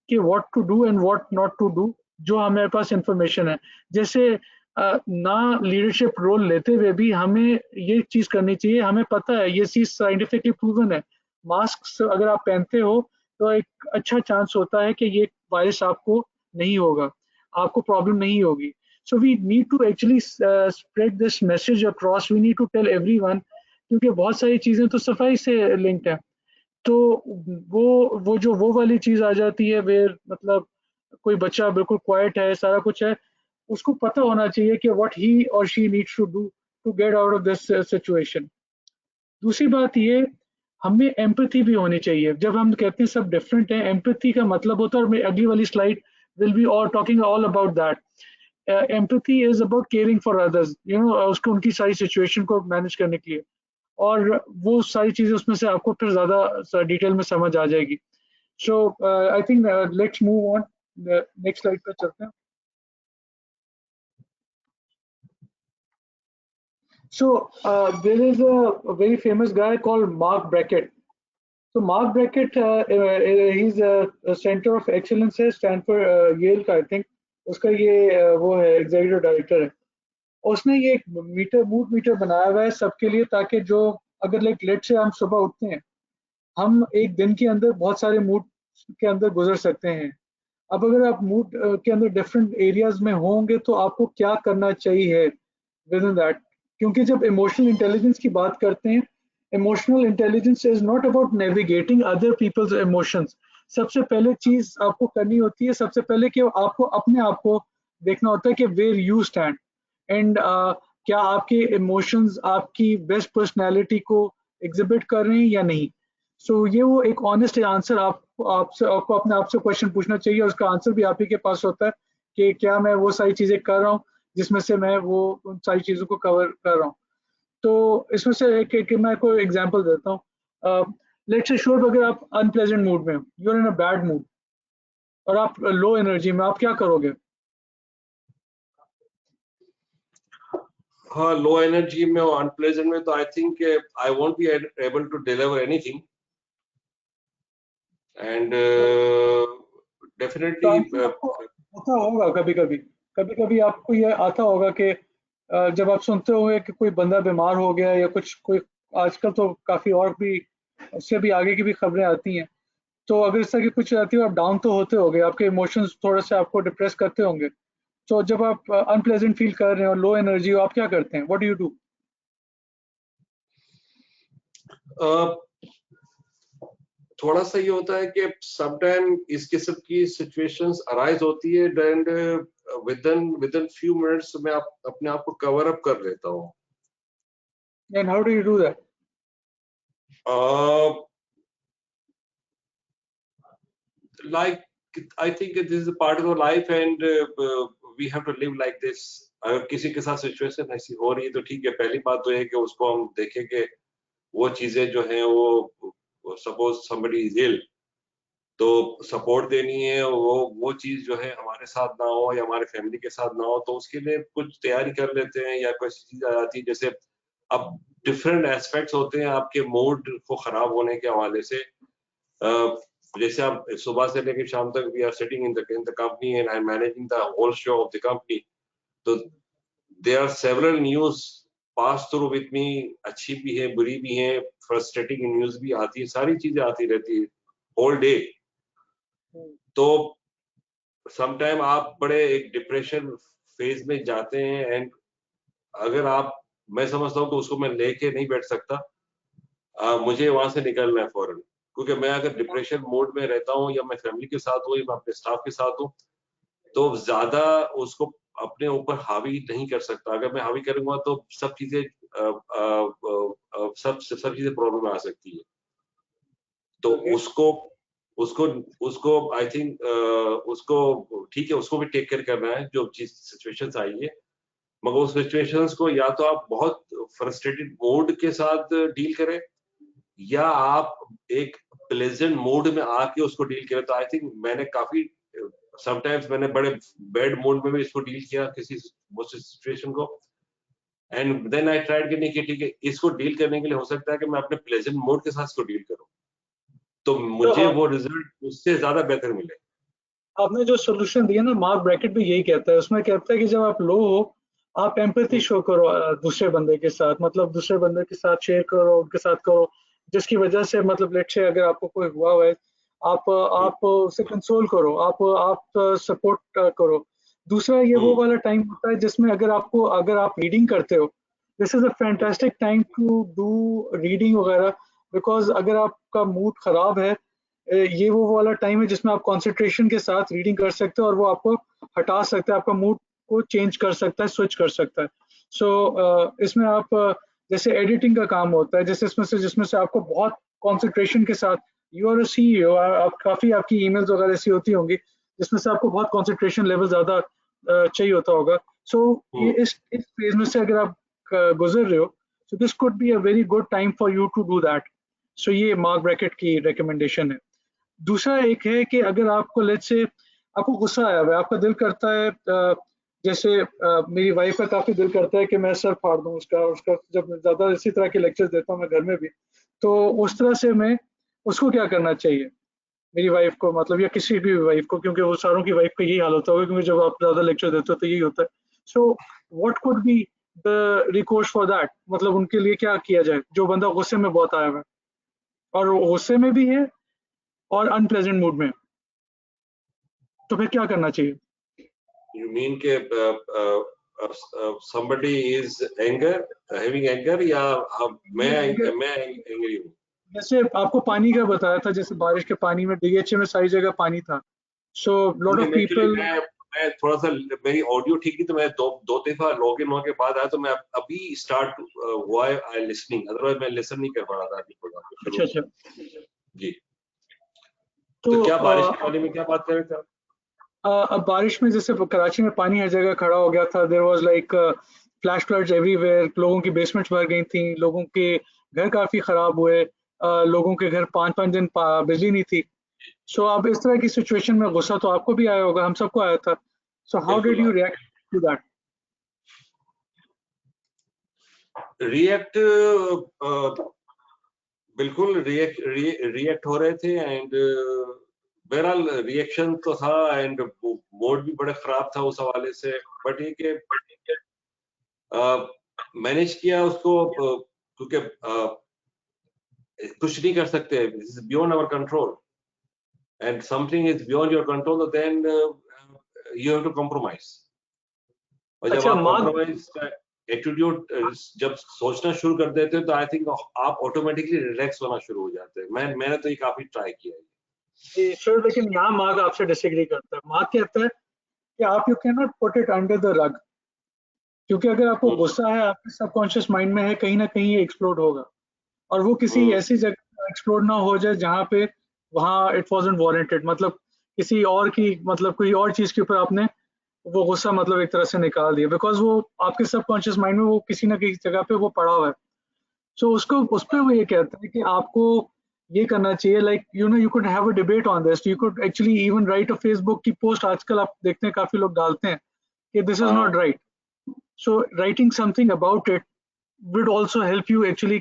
कि what to do and what not to do, जो हमारे पास इंफॉर्मेशन है। जैसे ना लीडरशिप रोल लेते हुए भी हमें ये चीज करनी चाहिए, हमें पता है ये चीज साइंटिफिकली प्रूवन है, मास्क अगर आप पहनते हो तो एक अच्छा चांस होता है कि ये वायरस आपको नहीं होगा, आपको प्रॉब्लम नहीं होगी। So we need to actually spread this message across, we need to tell everyone, क्योंकि बहुत सारी चीजें तो सफाई से लिंक्ड है। तो वो वाली चीज आ जाती है वेयर मतलब कोई बच्चा बिल्कुल क्वाइट है, सारा कुछ है, उसको पता होना चाहिए कि व्हाट ही और she needs to do to get out of this situation. दूसरी बात ये, हमें एम्पैथी भी होनी चाहिए। जब हम कहते हैं सब डिफरेंट है, एम्पैथी का मतलब होता है, और मेरी अगली वाली slide will be all talking all about that. Empathy is about caring for others, you know, उसको उनकी सारी सिचुएशन को मैनेज करने के लिए, और वो सारी चीजें उसमें से आपको फिर ज्यादा डिटेल में समझ आ जाएगी। So I think let's move on, next slide पर चलते हैं। So there is a very famous guy called Mark Brackett. So Mark Brackett, he's a Center of Excellence है स्टैनफोर्ड येल का, आई थिंक उसका ये वो है एग्जीक्यूटिव डायरेक्टर है। उसने ये एक मूड मीटर बनाया हुआ है सबके लिए, ताकि जो अगर लाइक लेट से हम सुबह उठते हैं, हम एक दिन के अंदर बहुत सारे मूड के अंदर गुजर सकते हैं। अब अगर आप मूड के अंदर डिफरेंट एरियाज में होंगे तो आपको क्या करना चाहिए विद इन दैट, क्योंकि जब इमोशनल इंटेलिजेंस की बात करते हैं, emotional intelligence is not about navigating other people's emotions. सबसे पहले चीज आपको करनी होती है, सबसे पहले कि आपको अपने आप को देखना होता है कि वेयर यू स्टैंड एंड क्या आपके इमोशंस आपकी बेस्ट पर्सनैलिटी को एग्जिबिट कर रहे हैं या नहीं। सो ये वो एक ऑनेस्ट आंसर आपको अपने आप से क्वेश्चन पूछना चाहिए, और उसका आंसर भी आप ही के पास होता है कि क्या मैं वो सारी चीजें कर रहा हूँ जिसमें से मैं वो उन सारी चीजों को कवर कर रहा हूँ। तो इसमें से एक मैं कोई एग्जांपल देता हूँ। लेट्स से श्योर, अगर आप अनप्लेजेंट मूड में, you are in a bad mood और आप लो एनर्जी में, आप क्या करोगे? हाँ, लो एनर्जी में और अनप्लेजेंट में तो I think I won't be able to deliver anything and definitely होता होगा कभी कभी आपको ये आता होगा कि जब आप सुनते होंगे कि कोई बंदा बीमार हो गया या कुछ, कोई आजकल तो काफी और भी उससे भी आगे की भी खबरें आती हैं, तो अगर इस तरह की कुछ आती है, आप डाउन तो होते होंगे, आपके इमोशंस थोड़ा सा आपको डिप्रेस करते होंगे। तो जब आप अनप्लेजेंट फील कर रहे हो, लो एनर्जी हो, आप क्या करते हैं? What do you do? थोड़ा सा ये होता है कि समटाइम इस किस्म की सिचुएशंस अराइज होती है एंड विदिन फ्यू मिनट्स में अपने आप को कवर अप कर लेता हूँ। And how do you do that? Like I think this is a part of our life and we have to live like this. अगर किसी के साथ सिचुएशन ऐसी हो रही है तो ठीक है, पहली बात तो है कि उसको हम देखें कि वो चीजें जो हैं वो सपोज somebody is ill, तो सपोर्ट देनी है, वो चीज जो है हमारे साथ ना हो या हमारे फैमिली के साथ ना हो, तो उसके लिए कुछ तैयारी कर लेते हैं या कोई चीज आ जाती है। जैसे अब डिफरेंट एस्पेक्ट्स होते हैं आपके मूड को खराब होने के हवाले से। जैसे आप सुबह से लेकर शाम तक we are sitting in the company and I am managing the whole show of the company, तो there are several news pass through with me, अच्छी भी है, बुरी भी है, फ्रस्ट्रेटिंग न्यूज भी आती है, सारी चीजें आती रहती है होल डे। तो समटाइम आप बड़े एक डिप्रेशन फेज में जाते हैं एंड अगर मैं समझता हूँ कि उसको मैं लेके नहीं बैठ सकता, मुझे वहां से निकलना है फौरन, क्योंकि मैं अगर डिप्रेशन मोड में रहता हूँ या मैं फैमिली के साथ हूँ या मैं अपने स्टाफ के साथ हूँ, तो ज्यादा उसको अपने ऊपर हावी नहीं कर सकता। अगर मैं हावी करूंगा तो सब चीजें सब चीजें प्रॉब्लम में आ सकती है। तो उसको आई थिंक उसको ठीक है, उसको भी टेक केयर करना है जो चीज सिचुएशंस आई है, मगर उस सिचुएशंस को या तो आप बहुत फ्रस्ट्रेटेड मूड के साथ डील करें या आप एक प्लेजेंट मूड में आके उसको डील करें। तो आई थिंक मैंने काफी समटाइम्स मैंने बड़े बैड मूड में भी इसको डील किया किसी सिचुएशन को, एंड देन आई ट्राइड कि नहीं कि ठीक है, इसको डील करने के लिए हो सकता है कि मैं अपने प्लेजेंट मूड के साथ इसको डील करूं, तो मुझे वो रिजल्ट उससे ज्यादा बेहतर मिले। आपने जो सोल्यूशन दिया ना, मार्क ब्रैकेट भी यही कहता है, उसमें कहता है कि जब आप लो हो, आप एम्पैथी शो करो दूसरे बंदे के साथ, मतलब दूसरे बंदे के साथ शेयर करो, उनके साथ करो, जिसकी वजह से मतलब लेट से अगर आपको कोई हुआ है, आप उसे कंसोल करो, आप सपोर्ट करो। दूसरा ये वो वाला टाइम होता है जिसमें अगर आप रीडिंग करते हो, this is a fantastic time to do reading वगैरह, बिकॉज अगर आपका मूड खराब है, ये वो वाला टाइम है जिसमें आप कंसंट्रेशन के साथ रीडिंग कर सकते हो और वो आपको हटा सकता है, आपका मूड को चेंज कर सकता है, स्विच कर सकता है। सो इसमें आप जैसे एडिटिंग का काम होता है, जैसे जिसमें से आपको बहुत कंसंट्रेशन के साथ, यू आर अ सीईओ, आप काफी आपकी ईमेल्स वगैरह ऐसी होती होंगी जिसमें से आपको बहुत कंसंट्रेशन लेवल ज्यादा चाहिए होता होगा। सो ये इस फेज में से अगर आप गुजर रहे हो, so this could be a very good time for you to do that. So ये मार्क ब्रैकेट की रिकमेंडेशन है। दूसरा एक है कि अगर आपको लेट्स से आपको गुस्सा आया हुआ है, आपका दिल करता है जैसे मेरी वाइफ का काफी दिल करता है कि मैं सर फाड़ दूं उसका उसका जब ज्यादा इसी तरह के लेक्चर्स देता हूँ मैं घर में भी, तो उस तरह से मैं उसको क्या करना चाहिए मेरी वाइफ को, मतलब या किसी भी वाइफ को, क्योंकि वो सारों की वाइफ का यही हाल होता होगा, क्योंकि जब आप ज्यादा लेक्चर देते हो तो यही होता है। So what could be the recourse for that, मतलब उनके लिए क्या किया जाए जो बंदा गुस्से में बहुत आया हुआ है और वो गुस्से में भी है और अनप्लेजेंट मूड में, तो फिर क्या करना चाहिए? You mean के somebody is having anger या मैं angry हूँ? जैसे आपको पानी का बताया था, जैसे बारिश के पानी में DHA में सारी जगह पानी था, सो लॉट ऑफ पीपल। मैं थोड़ा सा मेरी ऑडियो ठीक नहीं, तो मैं दो दफा लॉग इन होने के बाद आया, तो मैं अभी स्टार्ट हुआ है आई लिसनिंग, अदरवाइज मैं लिसन नहीं कर पा रहा था अभी प्रोग्राम। अच्छा जी, तो क्या बारिश के पानी में क्या बात कर रहे थे आप? अब बारिश में जैसे कराची में पानी हर जगह खड़ा हो गया था, there was like flash floods everywhere, लोगों की बेसमेंट्स भर गई थी, लोगों के घर काफी खराब हुए, लोगों के घर 5-5 दिन बिजली नहीं थी। सो अब इस तरह की सिचुएशन में गुस्सा तो आपको भी आया होगा, हम सबको आया था। So how did you react to that? React बिल्कुल रिएक्ट हो रहे थे, एंड बहरहाल रिएक्शन तो था, एंड मूड भी बड़ा खराब था उस हवाले से, बट ये कि मैनेज किया उसको, क्योंकि कुछ नहीं कर सकते, this is beyond our control, and something is beyond your control, then you have to compromise. और जब आप कॉम्प्रोमाइज एटीट्यूड जब सोचना शुरू कर देते हैं, तो आई थिंक आप ऑटोमेटिकली रिलैक्स होना शुरू हो जाते हैं। मैंने तो ये काफी ट्राई किया है। श्योर, लेकिन यहाँ मार्क आपसे डिसएग्री करता है। मार्क कहता है कि आप you can not put it under the rug, क्योंकि अगर आपको गुस्सा है, आपके सबकॉन्शियस माइंड में है, कहीं ना कहीं ये एक्सप्लोड होगा, और वो किसी ऐसी जगह एक्सप्लोड ना हो जाए जहाँ पे वहाँ इट वाजंट वारंटेड, मतलब किसी और की, मतलब कोई और चीज के ऊपर आपने वो गुस्सा मतलब एक तरह से निकाल दिया, बिकॉज वो आपके सबकॉन्शियस माइंड में वो किसी ना किसी जगह पे वो पड़ा हुआ है। सो उसको उस पर वो ये कहता है कि आपको ये करना चाहिए, like you could have a debate on this, you could actually even right a Facebook की पोस्ट, आजकल आप देखते हैं काफी लोग डालते हैं कि this is not right, so writing something about it would also help you actually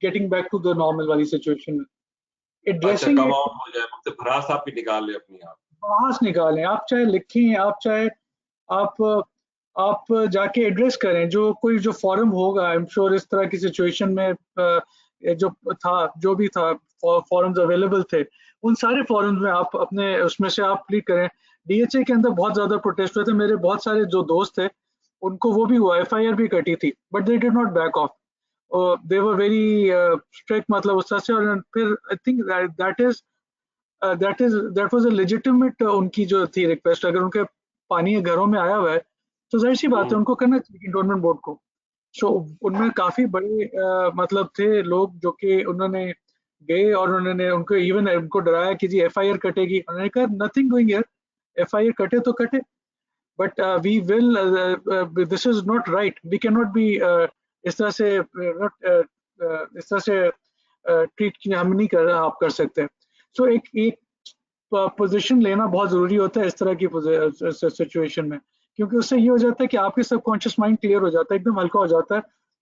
getting back to the normal वाली situation में। Addressing come out हो जाए, मतलब भड़ास आप भी निकाल ले अपनी, आप भड़ास निकालें, आप चाहे लिखें, आप चाहे आप जाके एड्रेस करें, जो कोई जो फॉरम होगा, आई एम श्योर इस तरह की सिचुएशन में जो था, जो भी था फॉरम्स अवेलेबल थे, उन सारे फॉरम्स में आप अपने उसमें से आप क्लिक करें। DHA के अंदर बहुत ज्यादा प्रोटेस्ट हुए थे, मेरे बहुत सारे जो दोस्त थे उनको वो भी हुआ, FIR भी कटी थी, but they did not back of, they were very strict, मतलब उस तरह से। और फिर आई think that was a legitimate उनकी जो थी रिक्वेस्ट, अगर उनके पानी घरों में आया हुआ है तो जाहिर सी बात है उनको करना चाहिए कंटोनमेंट बोर्ड को। सो उनमें काफी बड़े मतलब थे लोग जो कि उन्होंने गए और उन्होंने उनको इवन उनको डराया कि जी FIR कटेगी, उन्होंने कहा नथिंग डूइंग हियर, FIR कटे तो कटे, but we will this is not right, we cannot be इस तरह से इस तरह से ट्रीट हम नहीं कर आप कर सकते। सो एक पोजीशन लेना बहुत जरूरी होता है इस तरह की सिचुएशन में, क्योंकि उससे ये हो जाता है कि आपके सबकॉन्शियस माइंड क्लियर हो जाता है, एकदम हल्का हो जाता है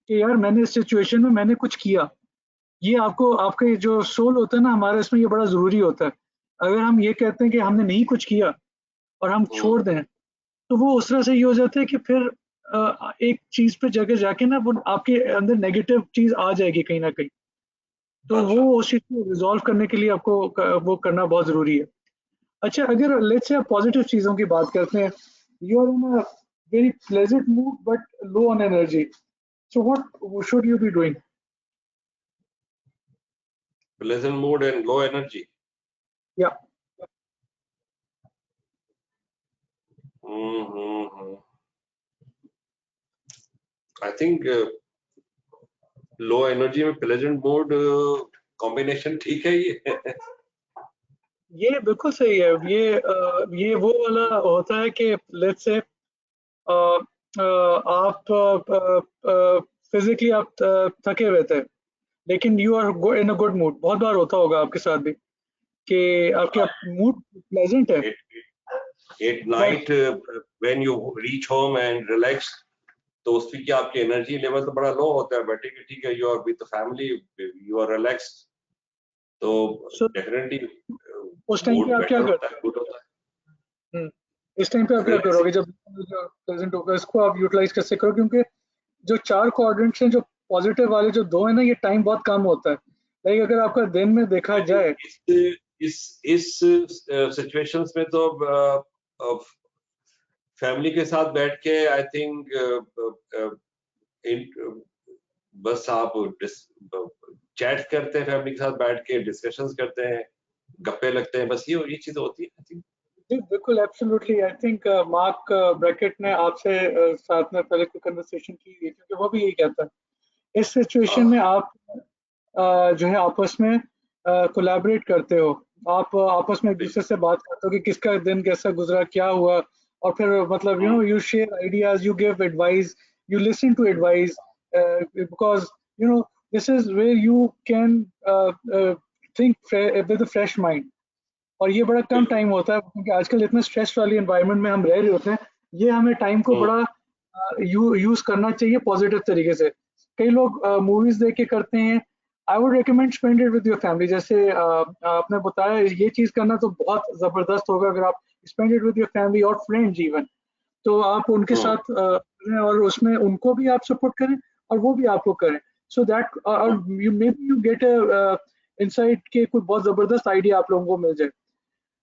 कि यार मैंने इस सिचुएशन में मैंने कुछ किया। ये आपको आपके जो सोल होता है ना हमारा, इसमें ये बड़ा जरूरी होता है। अगर हम ये कहते हैं कि हमने नहीं कुछ किया और हम छोड़ दें, तो वो उस तरह से ये हो जाता है कि फिर एक चीज पे जगह जाके ना वो आपके अंदर नेगेटिव चीज आ जाएगी कहीं ना कहीं, तो वो उस चीज को रिजॉल्व करने के लिए आपको वो करना बहुत जरूरी है। अच्छा, अगर लेट्स से आप पॉजिटिव चीजों की बात करते हैं, you are in a very pleasant mood but low on energy, so what should you be doing? Pleasant mood and low energy. Yeah. I think low energy में pleasant mood combination ठीक है ये बिल्कुल सही है। ये वो वाला होता है कि लेट्स से आप फिजिकली आप थके हुए थे, लेकिन you are in a good mood. बहुत बार होता होगा आपके साथ भी कि आपका मूड प्लेजेंट है, At night when you reach home and relax, तो उसकी क्या आपकी एनर्जी लेवल तो बड़ा लो होता है, बट ठीक है, you are with the family, you are relax, तो डेफिनेटली उस टाइम पे आप क्या करते हैं? इस टाइम पे आप क्या करोगे जब प्रेजेंट होगा? इसको आप यूटिलाइज कैसे करो? क्योंकि जो 4 क्वाड्रेंट्स हैं, जो पॉजिटिव वाले जो 2 है ना, ये टाइम बहुत कम होता है। लाइक अगर आपका दिन में देखा जाए, इस सिचुएशंस में तो फैमिली के साथ बैठ के आई थिंक बस आप चैट करते हैं, फैमिली के साथ बैठ के डिस्कशंस करते हैं, गप्पे लगते हैं, बस ये चीजें होती है। आई थिंक बिल्कुल, absolutely. I think mark bracket ने आपसे साथ में पहले कोई कन्वर्सेशन की है, क्योंकि वो भी यही कहता है इस सिचुएशन में आप जो है आपस में कोलैबोरेट करते हो, आप आपस में एक दूसरे से बात करते हो कि किसका दिन कैसा गुजरा, क्या हुआ, और फिर मतलब you share ideas, you give advice, you listen to advice, because this is where you can think with a fresh mind. और ये बड़ा कम टाइम होता है, क्योंकि आजकल इतने स्ट्रेस वाली एनवायरनमेंट में हम रह रहे होते हैं। ये हमें टाइम को बड़ा यूज करना चाहिए पॉजिटिव तरीके से। कई लोग मूवीज देख के करते हैं। I would recommend spend it with your family. जैसे आपने बताया, ये चीज करना तो बहुत जबरदस्त होगा अगर आप spend it with your family और फ्रेंड्स इवन, तो आप उनके साथ और उसमें उनको भी आप सपोर्ट करें और वो भी आपको करें, so that you may be you get insight के कोई बहुत जबरदस्त आइडिया आप लोगों को मिल जाए।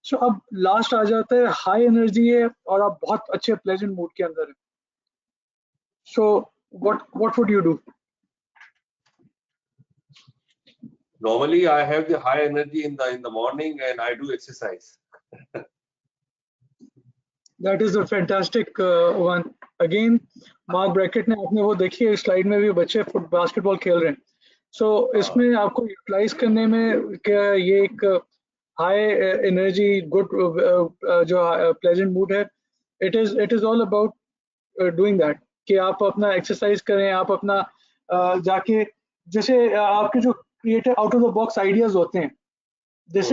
सो अब लास्ट आ जाता है, हाई एनर्जी है और आप बहुत अच्छे प्लेजेंट मूड के अंदर है, so what would you do? Normally I have the high energy in the morning and I do exercise. That is a fantastic one. Again, mark bracket ने, आपने वो देखी है स्लाइड में भी, बच्चे बास्केटबॉल खेल रहे हैं, सो इसमें आपको यूटिलाइज करने में क्या ये एक हाई एनर्जी गुड जो प्लेजेंट मूड है, it is all about doing that कि आप अपना एक्सरसाइज करें, आप अपना जाके जैसे आपके जो creative out of the box ideas होते हैं, this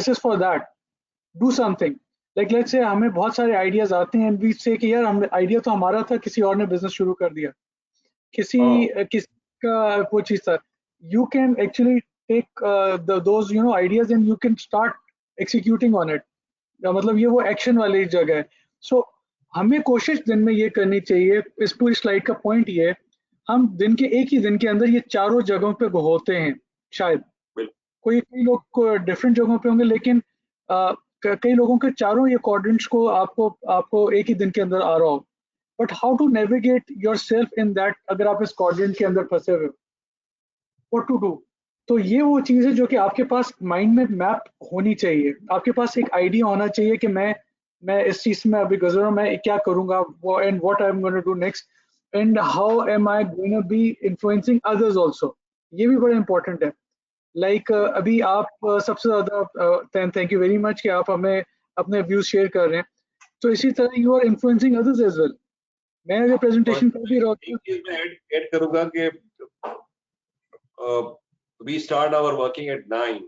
is for that. Do something like let's say हमें बहुत सारे आइडियाज आते हैं, वी से कि यार हम आइडिया तो हमारा था, किसी और ने बिजनेस शुरू कर दिया, किसी का वो चीज था। You can actually take those ideas and you can start executing on it. मतलब ये वो एक्शन वाली जगह है। सो हमें कोशिश दिन में ये करनी चाहिए, इस पूरी स्लाइड का पॉइंट ये है, हम दिन के एक ही दिन के अंदर ये चारों जगहों पे होते हैं। शायद कई लोग डिफरेंट जगहों पे होंगे, लेकिन कई लोगों के चारों ये क्वाड्रेंट्स को आपको एक ही दिन के अंदर आ रहा हो। But how to navigate yourself in that, अगर आप इस क्वाड्रेंट के अंदर फंसे हुए, व्हाट टू डू? तो ये वो चीज है जो कि आपके पास माइंड में मैप होनी चाहिए। आपके पास एक आइडिया होना चाहिए कि मैं इस चीज में अभी गुजर रहा हूं, मैं क्या करूंगा, and what I am going to do next, and how am I going to be influencing others also. ये भी बड़ा इंपॉर्टेंट है। लाइक अभी आप सबसे ज्यादा थैंक यू वेरी मच कि आप हमें अपने व्यूज शेयर कर रहे हैं, तो इसी तरह you are influencing others as well. मैं अगर प्रेजेंटेशन कर भी रहा हूं, ऐड करूंगा कि we start our working at 9.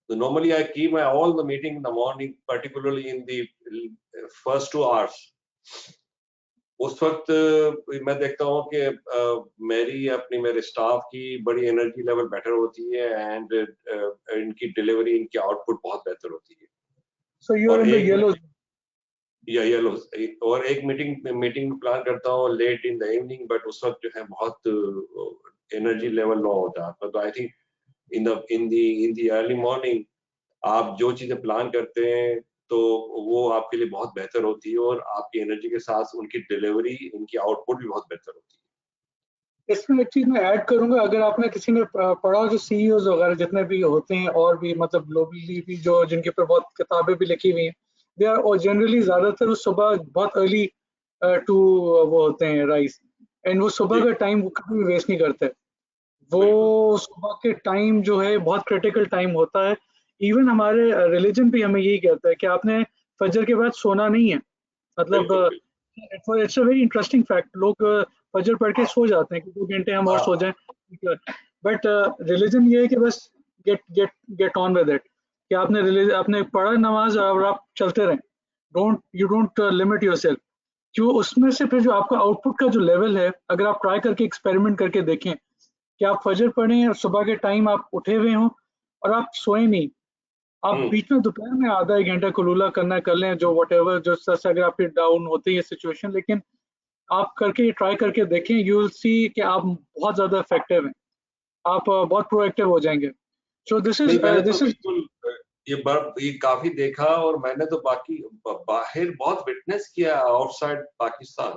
So normally I keep all the meeting in the morning, particularly in the first 2 hours. उस वक्त मैं देखता हूँ कि मेरे स्टाफ की बड़ी एनर्जी लेवल बेटर होती है एंड इनकी डिलीवरी, इनकी आउटपुट बहुत बेहतर होती है। So you are in the yellows. Yellows. और एक मीटिंग प्लान करता हूँ late in the evening, but उस वक्त जो है बहुत एनर्जी लेवल लो होता है। तो I think in the early morning आप जो चीजें प्लान करते हैं तो वो आपके लिए बहुत बेहतर होती है, और आपकी एनर्जी के साथ उनकी डिलीवरी, उनकी आउटपुट भी बहुत बेहतर होती है। इसमें एक चीज मैं ऐड करूंगा, अगर आपने किसी ने पढ़ा, जो सीईओज वगैरह जितने भी होते हैं और भी मतलब ग्लोबली भी जो जिनके ऊपर बहुत किताबें भी लिखी हुई हैं, दे आर जनरली ज्यादातर सुबह बहुत अर्ली टू वो होते हैं राइज, एंड वो सुबह का टाइम वो कभी भी वेस्ट नहीं करते। वो सुबह के टाइम जो है बहुत क्रिटिकल टाइम होता है। इवन हमारे रिलीजन भी हमें यही कहता है कि आपने फजर के बाद सोना नहीं है। मतलब it's a very interesting fact, लोग फजर पढ़ के सो जाते हैं कि 2 घंटे हम और सो जाएं, बट रिलीजन ये है कि बस गेट ऑन विद इट। कि आपने पढ़ा नमाज और आप चलते रहें, यू डोंट लिमिट योरसेल्फ। क्यों उसमें से फिर जो आपका आउटपुट का जो लेवल है, अगर आप ट्राई करके एक्सपेरिमेंट करके देखें कि आप फजर पढ़ें और सुबह के टाइम आप उठे हुए हों और आप सोए नहीं, आप बीच में दोपहर में आधा एक घंटा कुलूला करना कर लें, जो व्हाटएवर जो सच अगर आपकी डाउन होती है सिचुएशन, लेकिन आप करके ट्राई करके देखें, यू विल सी कि आप बहुत ज्यादा इफेक्टिव हैं, आप बहुत प्रोएक्टिव हो जाएंगे। सो दिस नहीं, इज मैंने तो बिल्कुल ये काफी देखा, और मैंने तो बाकी बाहर बहुत विटनेस किया outside Pakistan,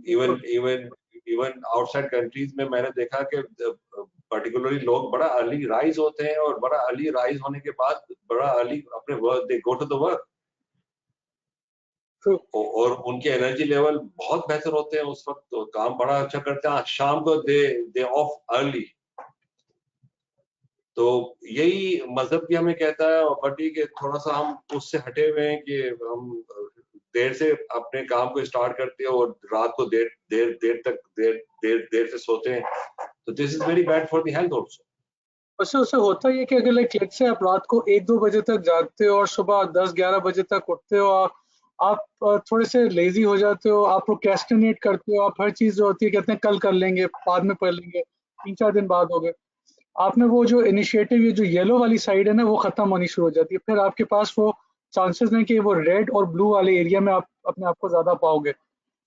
even outside countries में मैंने देखा कि पर्टिकुलरली लोग बड़ा अर्ली राइज होते हैं, और बड़ा अर्ली राइज होने के बाद बड़ा अर्ली अपने work, they go to the work, और उनके एनर्जी लेवल बहुत बेहतर होते हैं उस वक्त, तो काम बड़ा अच्छा करते हैं। शाम को दे ऑफ अर्ली। तो यही मजहब भी हमें कहता है, और बट कि थोड़ा सा हम उससे हटे हुए हैं कि हम देर से अपने काम को स्टार्ट करते हैं और रात को देर से सोते हैं, तो this is very bad for the health also. उससे होता ही है कि अगर लेट से आप रात को 1-2 बजे तक जागते हो और सुबह 10-11 बजे तक उठते हो, आप थोड़े से लेजी हो जाते हो, आप प्रोक्रेस्टिनेट करते हो, आप हर चीज जो होती है कहते हैं कल कर लेंगे, बाद में पढ़ लेंगे, 3-4 दिन बाद हो गए, आपने वो जो इनिशिएटिव, ये जो येलो वाली साइड है ना, वो खत्म होनी शुरू हो जाती है। फिर आपके पास वो चांसेस हैं कि वो रेड और ब्लू वाले एरिया में आप अपने आप को ज्यादा पाओगे।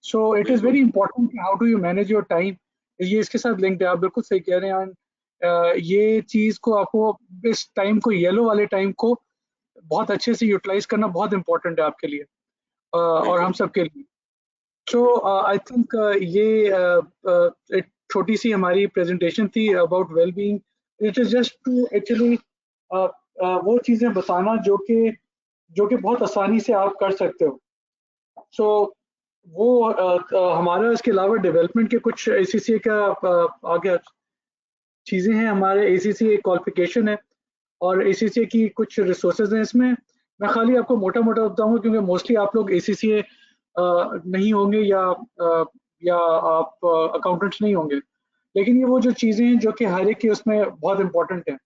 So it is very important कि how do you manage your time, ये इसके साथ लिंक्ड है, आप बिल्कुल सही कह रहे हैं। ये चीज को आपको, इस टाइम को, येलो वाले टाइम को बहुत अच्छे से यूटिलाइज करना बहुत इंपॉर्टेंट है आपके लिए और हम सब के लिए। सो आई थिंक ये एक छोटी सी हमारी प्रेजेंटेशन थी about well being. It is just to actually वो चीजें बताना जो कि बहुत आसानी से आप कर सकते हो। सो वो हमारा इसके अलावा डेवलपमेंट के कुछ ACCA का आगे चीज़ें हैं, हमारे ACCA क्वालिफिकेशन है और ACCA की कुछ रिसोर्सेज हैं इसमें। मैं खाली आपको मोटा मोटा बताऊंगा क्योंकि मोस्टली आप लोग ACCA नहीं होंगे या आप अकाउंटेंट्स नहीं होंगे, लेकिन ये वो जो चीज़ें हैं जो कि हर एक की उसमें बहुत इम्पोर्टेंट है।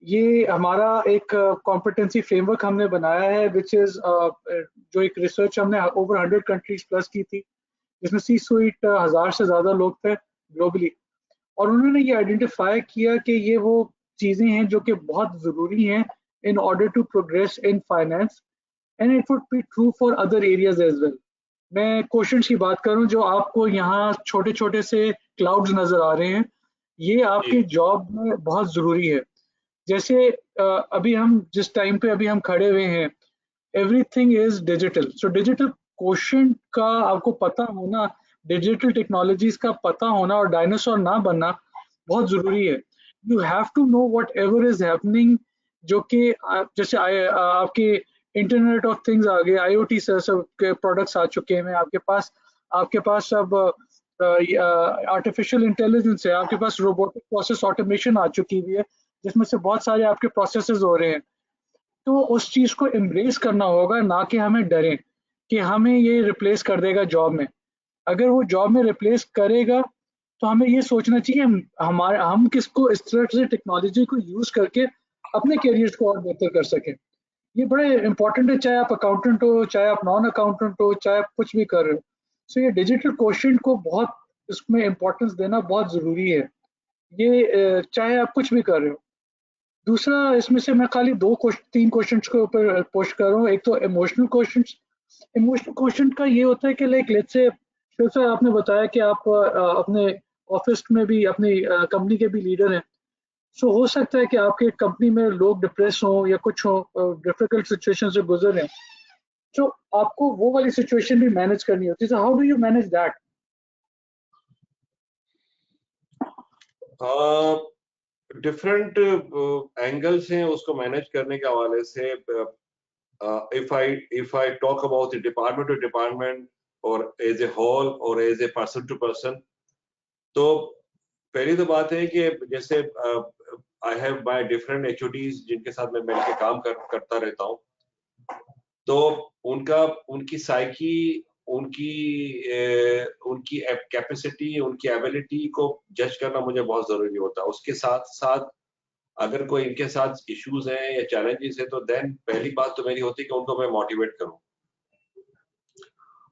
ये हमारा एक कॉम्पिटेंसी फ्रेमवर्क हमने बनाया है विच इज़ जो एक रिसर्च हमने ओवर 100 कंट्रीज प्लस की थी, जिसमें C-suite 1000 से ज़्यादा लोग थे ग्लोबली, और उन्होंने ये आइडेंटिफाई किया कि ये वो चीज़ें हैं जो कि बहुत ज़रूरी हैं in order to progress in finance, and it would be true for other areas as well. मैं क्वेश्चंस की बात करूं जो आपको यहाँ छोटे छोटे से क्लाउड्स नजर आ रहे हैं, ये आपके जॉब में बहुत ज़रूरी है। जैसे अभी हम जिस टाइम पे अभी हम खड़े हुए हैं, everything is digital, so digital question का आपको पता होना, डिजिटल टेक्नोलॉजीज का पता होना और डायनासोर ना बनना बहुत जरूरी है। You have to know whatever is happening, जो कि जैसे आपके इंटरनेट ऑफ थिंग्स आ गए, IoT से सब के प्रोडक्ट्स आ चुके हैं, आपके पास अब आर्टिफिशियल इंटेलिजेंस है, आपके पास रोबोटिक प्रोसेस ऑटोमेशन आ चुकी हुई है जिसमें से बहुत सारे आपके प्रोसेसेस हो रहे हैं। तो उस चीज को एम्ब्रेस करना होगा, ना कि हमें डरें कि हमें ये रिप्लेस कर देगा जॉब में। अगर वो जॉब में रिप्लेस करेगा तो हमें ये सोचना चाहिए हम किसको इस तरह से टेक्नोलॉजी को यूज करके अपने करियर को और बेहतर कर सकें। ये बड़े इंपॉर्टेंट है, चाहे आप अकाउंटेंट हो, चाहे आप नॉन अकाउंटेंट हो, चाहे आप कुछ भी कर रहे हो। सो ये डिजिटल क्वेश्चन को बहुत, इसमें इम्पोर्टेंस देना बहुत जरूरी है, ये चाहे आप कुछ भी कर रहे हो। दूसरा, इसमें से मैं खाली 3 क्वेश्चंस के ऊपर पोस्ट कर रहा हूँ। एक तो इमोशनल क्वेश्चंस। इमोशनल क्वेश्चन का ये होता है कि लाइक लेट्स से, जैसे आपने बताया कि आप अपने ऑफिस में भी, अपनी कंपनी के भी लीडर हैं, सो हो सकता है कि आपके कंपनी में लोग डिप्रेस हो या कुछ हो, डिफिकल्ट सिचुएशन से गुजर रहे हैं, तो आपको वो वाली सिचुएशन भी मैनेज करनी होती है। So how do you manage that? Different angles हैं उसको मैनेज करने के हवाले से। if I talk about the department to department or as a whole or as a person to person, तो पहली तो बात है कि जैसे I have my different HODs जिनके साथ मैं मिलकर काम करता रहता हूँ, तो उनकी साइकी, उनकी कैपेसिटी, उनकी एबिलिटी को जज करना मुझे बहुत जरूरी होता है। उसके साथ साथ अगर कोई इनके साथ इश्यूज हैं या चैलेंजेस है तो देन पहली बात तो मेरी होती है कि उनको मैं मोटिवेट करूं,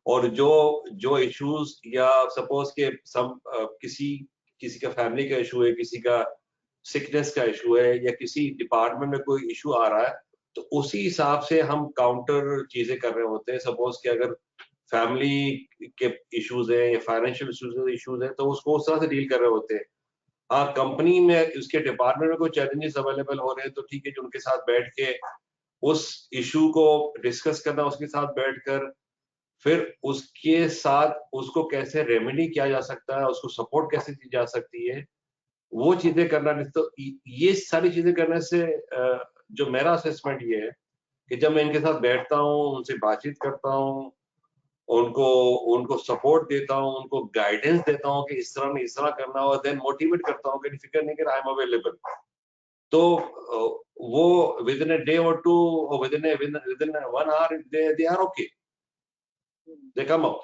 और जो इश्यूज या सपोज के किसी का फैमिली का इशू है, किसी का सिकनेस का इशू है, या किसी डिपार्टमेंट में कोई इशू आ रहा है, तो उसी हिसाब से हम काउंटर चीजें कर रहे होते हैं। सपोज कि अगर फैमिली के इश्यूज है या फाइनेंशियल इश्यूज है तो उसको उस तरह से डील कर रहे होते हैं। हाँ, कंपनी में उसके डिपार्टमेंट में कोई चैलेंजेस अवेलेबल हो रहे हैं तो ठीक है, जो उनके साथ बैठ के उस इशू को डिस्कस करना, उसके साथ बैठकर फिर उसके साथ उसको कैसे रेमेडी किया जा सकता है, उसको सपोर्ट कैसे की जा सकती है, वो चीजें करना। नहीं तो ये सारी चीजें करने से जो मेरा असेसमेंट ये है कि जब मैं इनके साथ बैठता हूँ, उनसे बातचीत करता हूँ, उनको सपोर्ट देता हूँ, उनको गाइडेंस देता हूँ कि इस तरह नहीं, इस तरह करना हो, देन मोटिवेट करता हूँ कि फिक्र नहीं कर, आई एम अवेलेबल। तो वो विद इन अ डे और two, within 1 hour they are okay, they come up.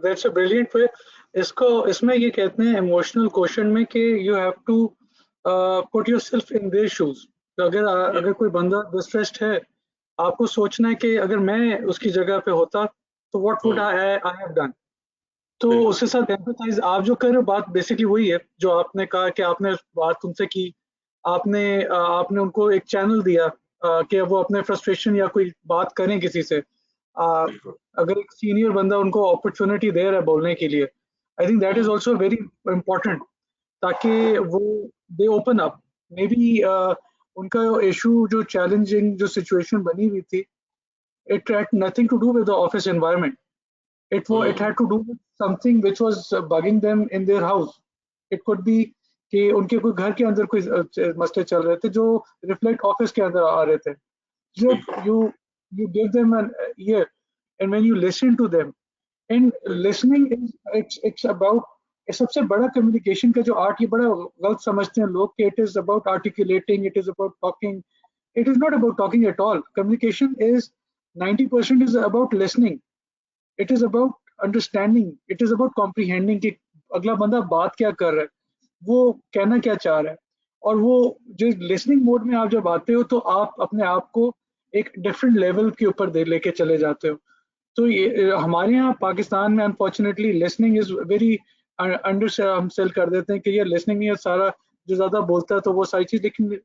That's a brilliant way. इसमें ये कहते हैं इमोशनल क्वेश्चन में कि you have to put yourself in their shoes. तो अगर कोई बंदा डिस्ट्रेस्ड है, आपको सोचना है कि अगर मैं उसकी जगह पे होता तो what would I have done. तो उसके साथ एम्पैथाइज आप जो कर रहे हो, बात बेसिकली वही है जो आपने कहा कि आपने बात उनसे की, आपने उनको एक चैनल दिया कि वो अपने फ्रस्ट्रेशन या कोई बात करें किसी से। अगर एक सीनियर बंदा उनको अपॉर्चुनिटी दे रहा है बोलने के लिए, I think that is also very important, ताकि वो they open up. Maybe उनका इशू जो चैलेंजिंग जो सिचुएशन बनी हुई थी, it had nothing to do with the office environment. It had to do with something which was bugging them in their house. It could be कि उनके कोई घर के अंदर कोई मसले चल रहे थे जो रिफ्लेक्ट ऑफिस के अंदर आ रहे थे. You give them an ear, and when you listen to them, and listening is it's about, सबसे बड़ा कम्युनिकेशन का जो आर्ट, ये बड़ा गलत समझते हैं लोग कि it is about articulating, it is about talking. It is not about talking at all. Communication is 90% is about listening. It is about understanding. It is about comprehending कि अगला बंदा बात क्या कर रहा है, वो कहना क्या चाह रहा है. और वो जो लिसनिंग मोड में आप जब आते हो तो आप अपने आप को एक डिफरेंट लेवल के ऊपर लेके चले जाते हो. तो ये हमारे यहाँ पाकिस्तान में unfortunately listening is very under से हम सेल कर देते हैं कि ये लिसनिंग नहीं है, सारा जो ज्यादा बोलता है तो वो सारी चीज. लेकिन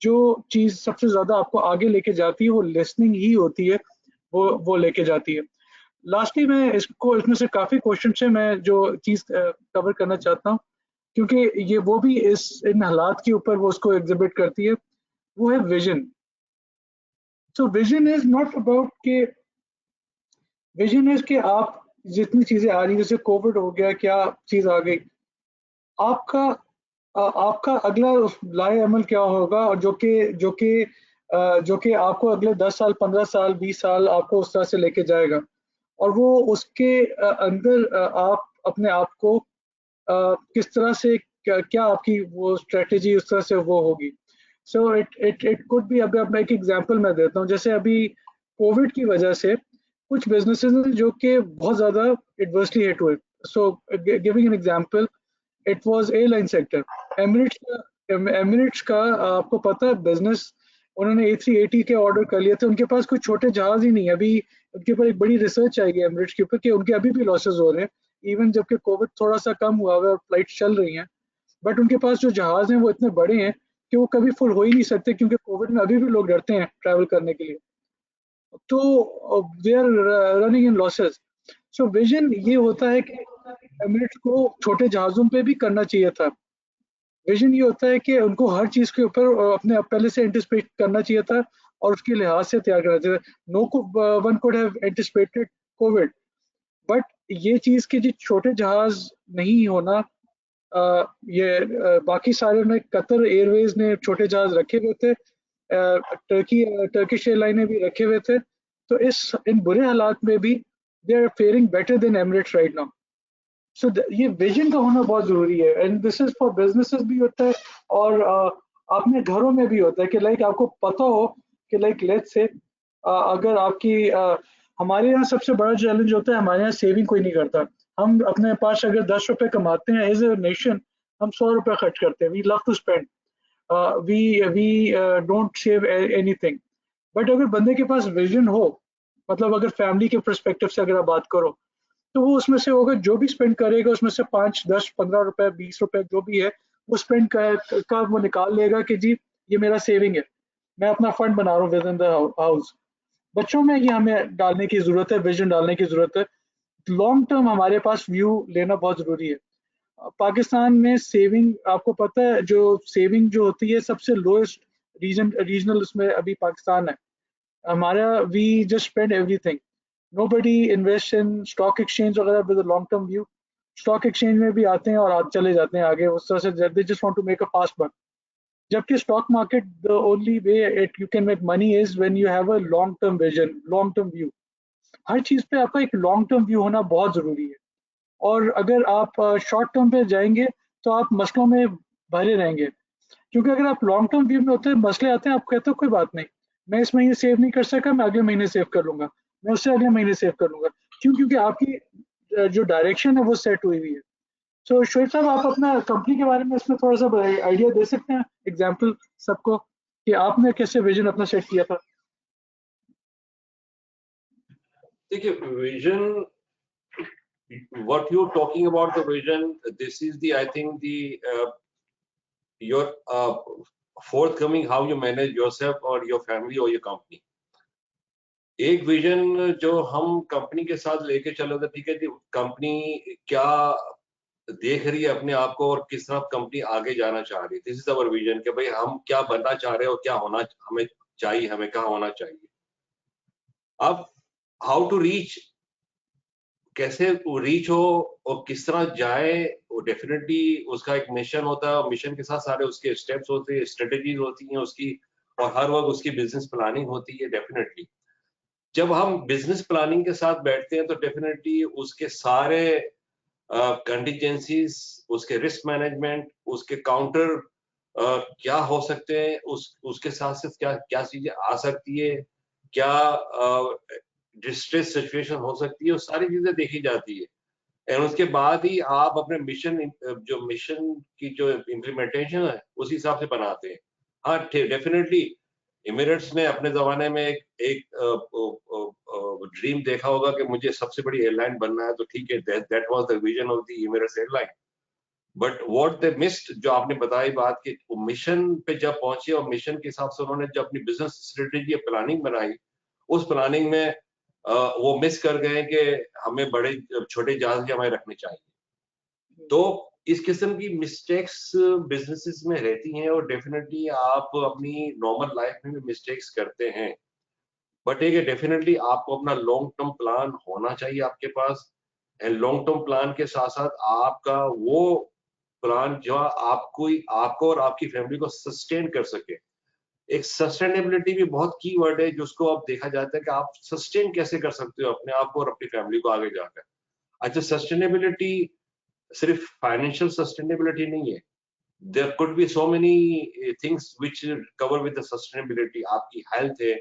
जो चीज सबसे ज्यादा आपको आगे लेके जाती है वो लिसनिंग ही होती है, वो लेके जाती है. लास्टली मैं इसमें से काफी क्वेश्चन है, मैं जो चीज कवर करना चाहता हूँ क्योंकि ये वो भी इन हालात के ऊपर वो उसको एग्जिबिट करती है, वो है vision. So vision is not about के, विजन इज कि आप जितनी चीजें आ रही, जैसे कोविड हो गया, क्या चीज आ गई, आपका अगला लाए अमल क्या होगा, और जो कि आपको अगले 10 साल 15 साल 20 साल आपको उस तरह से लेके जाएगा. और वो उसके अंदर आप अपने आप को किस तरह से, क्या आपकी वो स्ट्रेटेजी उस तरह से वो होगी. सो इट कुड बी, अभी अब एक एग्जांपल मैं देता हूँ. जैसे अभी कोविड की वजह से कुछ बिजनेसेस जो कि बहुत ज्यादा एडवर्सली हिट हुए. So giving an example, it was airline sector. Emirates का आपको पता है बिजनेस, उन्होंने A380 के ऑर्डर कर लिए थे. उनके पास कोई छोटे जहाज ही नहीं. अभी उनके ऊपर एक बड़ी रिसर्च आएगी एमिरेट्स के ऊपर कि उनके अभी भी लॉसेस हो रहे हैं, इवन जबकि कोविड थोड़ा सा कम हुआ है और फ्लाइट चल रही हैं. बट उनके पास जो जहाज हैं वो इतने बड़े हैं कि वो कभी फुल हो ही नहीं सकते, क्योंकि कोविड में अभी भी लोग डरते हैं ट्रैवल करने के लिए. तो they are running in losses. So vision ये होता है कि एमिरेट्स को छोटे जहाजों पे भी करना चाहिए था. विजन ये होता है कि उनको हर चीज के ऊपर अपने पहले से एंटिसिपेट करना चाहिए था और उसके लिहाज से तैयार करना चाहिए. No one could have anticipated Covid, but ये चीज के जो छोटे जहाज नहीं होना, ये बाकी सारे ने, कतर एयरवेज ने छोटे जहाज रखे हुए थे, टर्किश एयरलाइन भी रखे हुए थे. तो इन बुरे हालात में भी they are faring better than Emirates right now. So ये विजन का होना बहुत जरूरी है, and this is for businesses भी होता है और अपने घरों में भी होता है कि लाइक आपको पता हो कि लाइक लेट्स से अगर आपकी हमारे यहाँ सबसे बड़ा चैलेंज होता है, हमारे यहाँ सेविंग कोई नहीं करता. हम अपने पास अगर 10 रुपए कमाते हैं एज ए नेशन, हम 100 रुपये खर्च करते हैं, we love to spend, we don't save anything. But अगर बंदे के पास विजन हो, मतलब अगर फैमिली के परस्पेक्टिव से अगर आप बात करो, तो वो उसमें से होगा जो भी स्पेंड करेगा उसमें से 5, 10, 15 रुपए, 20 रुपए जो भी है वो स्पेंड का वो निकाल लेगा कि जी ये मेरा सेविंग है, मैं अपना फंड बना रहा हूँ विद इन द हाउस। बच्चों में ही हमें डालने की जरूरत है, विजन डालने की जरूरत है। लॉन्ग टर्म हमारे पास व्यू लेना बहुत जरूरी है। पाकिस्तान में सेविंग, आपको पता है जो सेविंग जो होती है सबसे लोएस्ट रीजनल उसमें अभी पाकिस्तान है हमारा। We just spend everything, nobody invest in stock exchange वगैरह with a long term view। Stock exchange में भी आते हैं और आज चले जाते हैं आगे, उस तरह से they just want to make a fast buck। जबकि stock market the only way you can make money is when you have a long term vision, long term view। हर चीज पे आपका एक लॉन्ग टर्म व्यू होना बहुत जरूरी है। और अगर आप शॉर्ट टर्म पे जाएंगे तो आप मसलों में भरे रहेंगे, क्योंकि अगर आप लॉन्ग टर्म व्यू में होते हैं, मसले आते हैं, आप कहते हो कोई बात नहीं, मैं इस महीने सेव नहीं कर सका, मैं अगले महीने सेव कर लूंगा, मैं उससे अगले महीने सेव कर लूंगा। क्यों? क्योंकि आपकी जो डायरेक्शन है वो सेट हुई हुई है। सो शोएब साहब, आप अपना कंपनी के बारे में इसमें थोड़ा सा आइडिया दे सकते हैं, एग्जाम्पल सबको, कि आपने कैसे विजन अपना सेट किया था? देखिए, vision, what you're talking about the vision, this is the, I think the your forthcoming how you manage yourself or your family or your company। एक विजन जो हम कंपनी के साथ लेके चलो, तो ठीक है जी, कंपनी क्या देख रही है अपने आप को और किस तरह कंपनी आगे जाना चाह रही है, दिस इज अवर विजन, कि भाई हम क्या बनना चाह रहे हैं और क्या होना हमें चाहिए, हमें कहाँ होना चाहिए। अब हाउ टू रीच, कैसे रीच हो और किस तरह जाए, वो डेफिनेटली उसका एक मिशन होता है, और मिशन के साथ सारे उसके स्टेप्स होते हैं, स्ट्रेटेजीज होती हैं उसकी, और हर वक्त उसकी बिजनेस प्लानिंग होती है। डेफिनेटली जब हम बिजनेस प्लानिंग के साथ बैठते हैं तो डेफिनेटली उसके सारे कंटिजेंसीज, उसके रिस्क मैनेजमेंट, उसके काउंटर क्या हो सकते हैं, उसके साथ साथ क्या क्या चीजें आ सकती है, क्या डिस्ट्रेस सिचुएशन हो सकती है, वो सारी चीजें देखी जाती है। और उसके बाद ही आप अपने मिशन, जो मिशन की जो इम्प्लीमेंटेशन है उस हिसाब से बनाते हैं। हाँ, डेफिनेटली एमिरेट्स ने अपने जमाने में एक ड्रीम देखा होगा कि मुझे सबसे बड़ी एयरलाइन बनना है, तो ठीक है, that was the vision of the Emirates airline. But what they missed, जो आपने बताई बात कि मिशन पे जब पहुंचे और मिशन के हिसाब से उन्होंने जब अपनी बिजनेस स्ट्रेटेजी प्लानिंग बनाई, उस प्लानिंग में वो मिस कर गए कि हमें बड़े छोटे जहाज हमें रखने चाहिए। तो इस किस्म की मिस्टेक्स बिजनेसेस में रहती हैं, और डेफिनेटली आप अपनी नॉर्मल लाइफ में भी मिस्टेक्स करते हैं। बट एक डेफिनेटली आपको अपना लॉन्ग टर्म प्लान होना चाहिए आपके पास, एंड लॉन्ग टर्म प्लान के साथ साथ आपका वो प्लान जो आपको और आपकी फैमिली को सस्टेन कर सके। एक सस्टेनेबिलिटी भी बहुत की वर्ड है, जिसको अब देखा जाता है कि आप सस्टेन कैसे कर सकते हो अपने आप को और अपनी फैमिली को आगे जाकर। अच्छा, सस्टेनेबिलिटी सिर्फ फाइनेंशियल सस्टेनेबिलिटी नहीं है, there could be so many things which cover with the sustainability. आपकी हेल्थ है,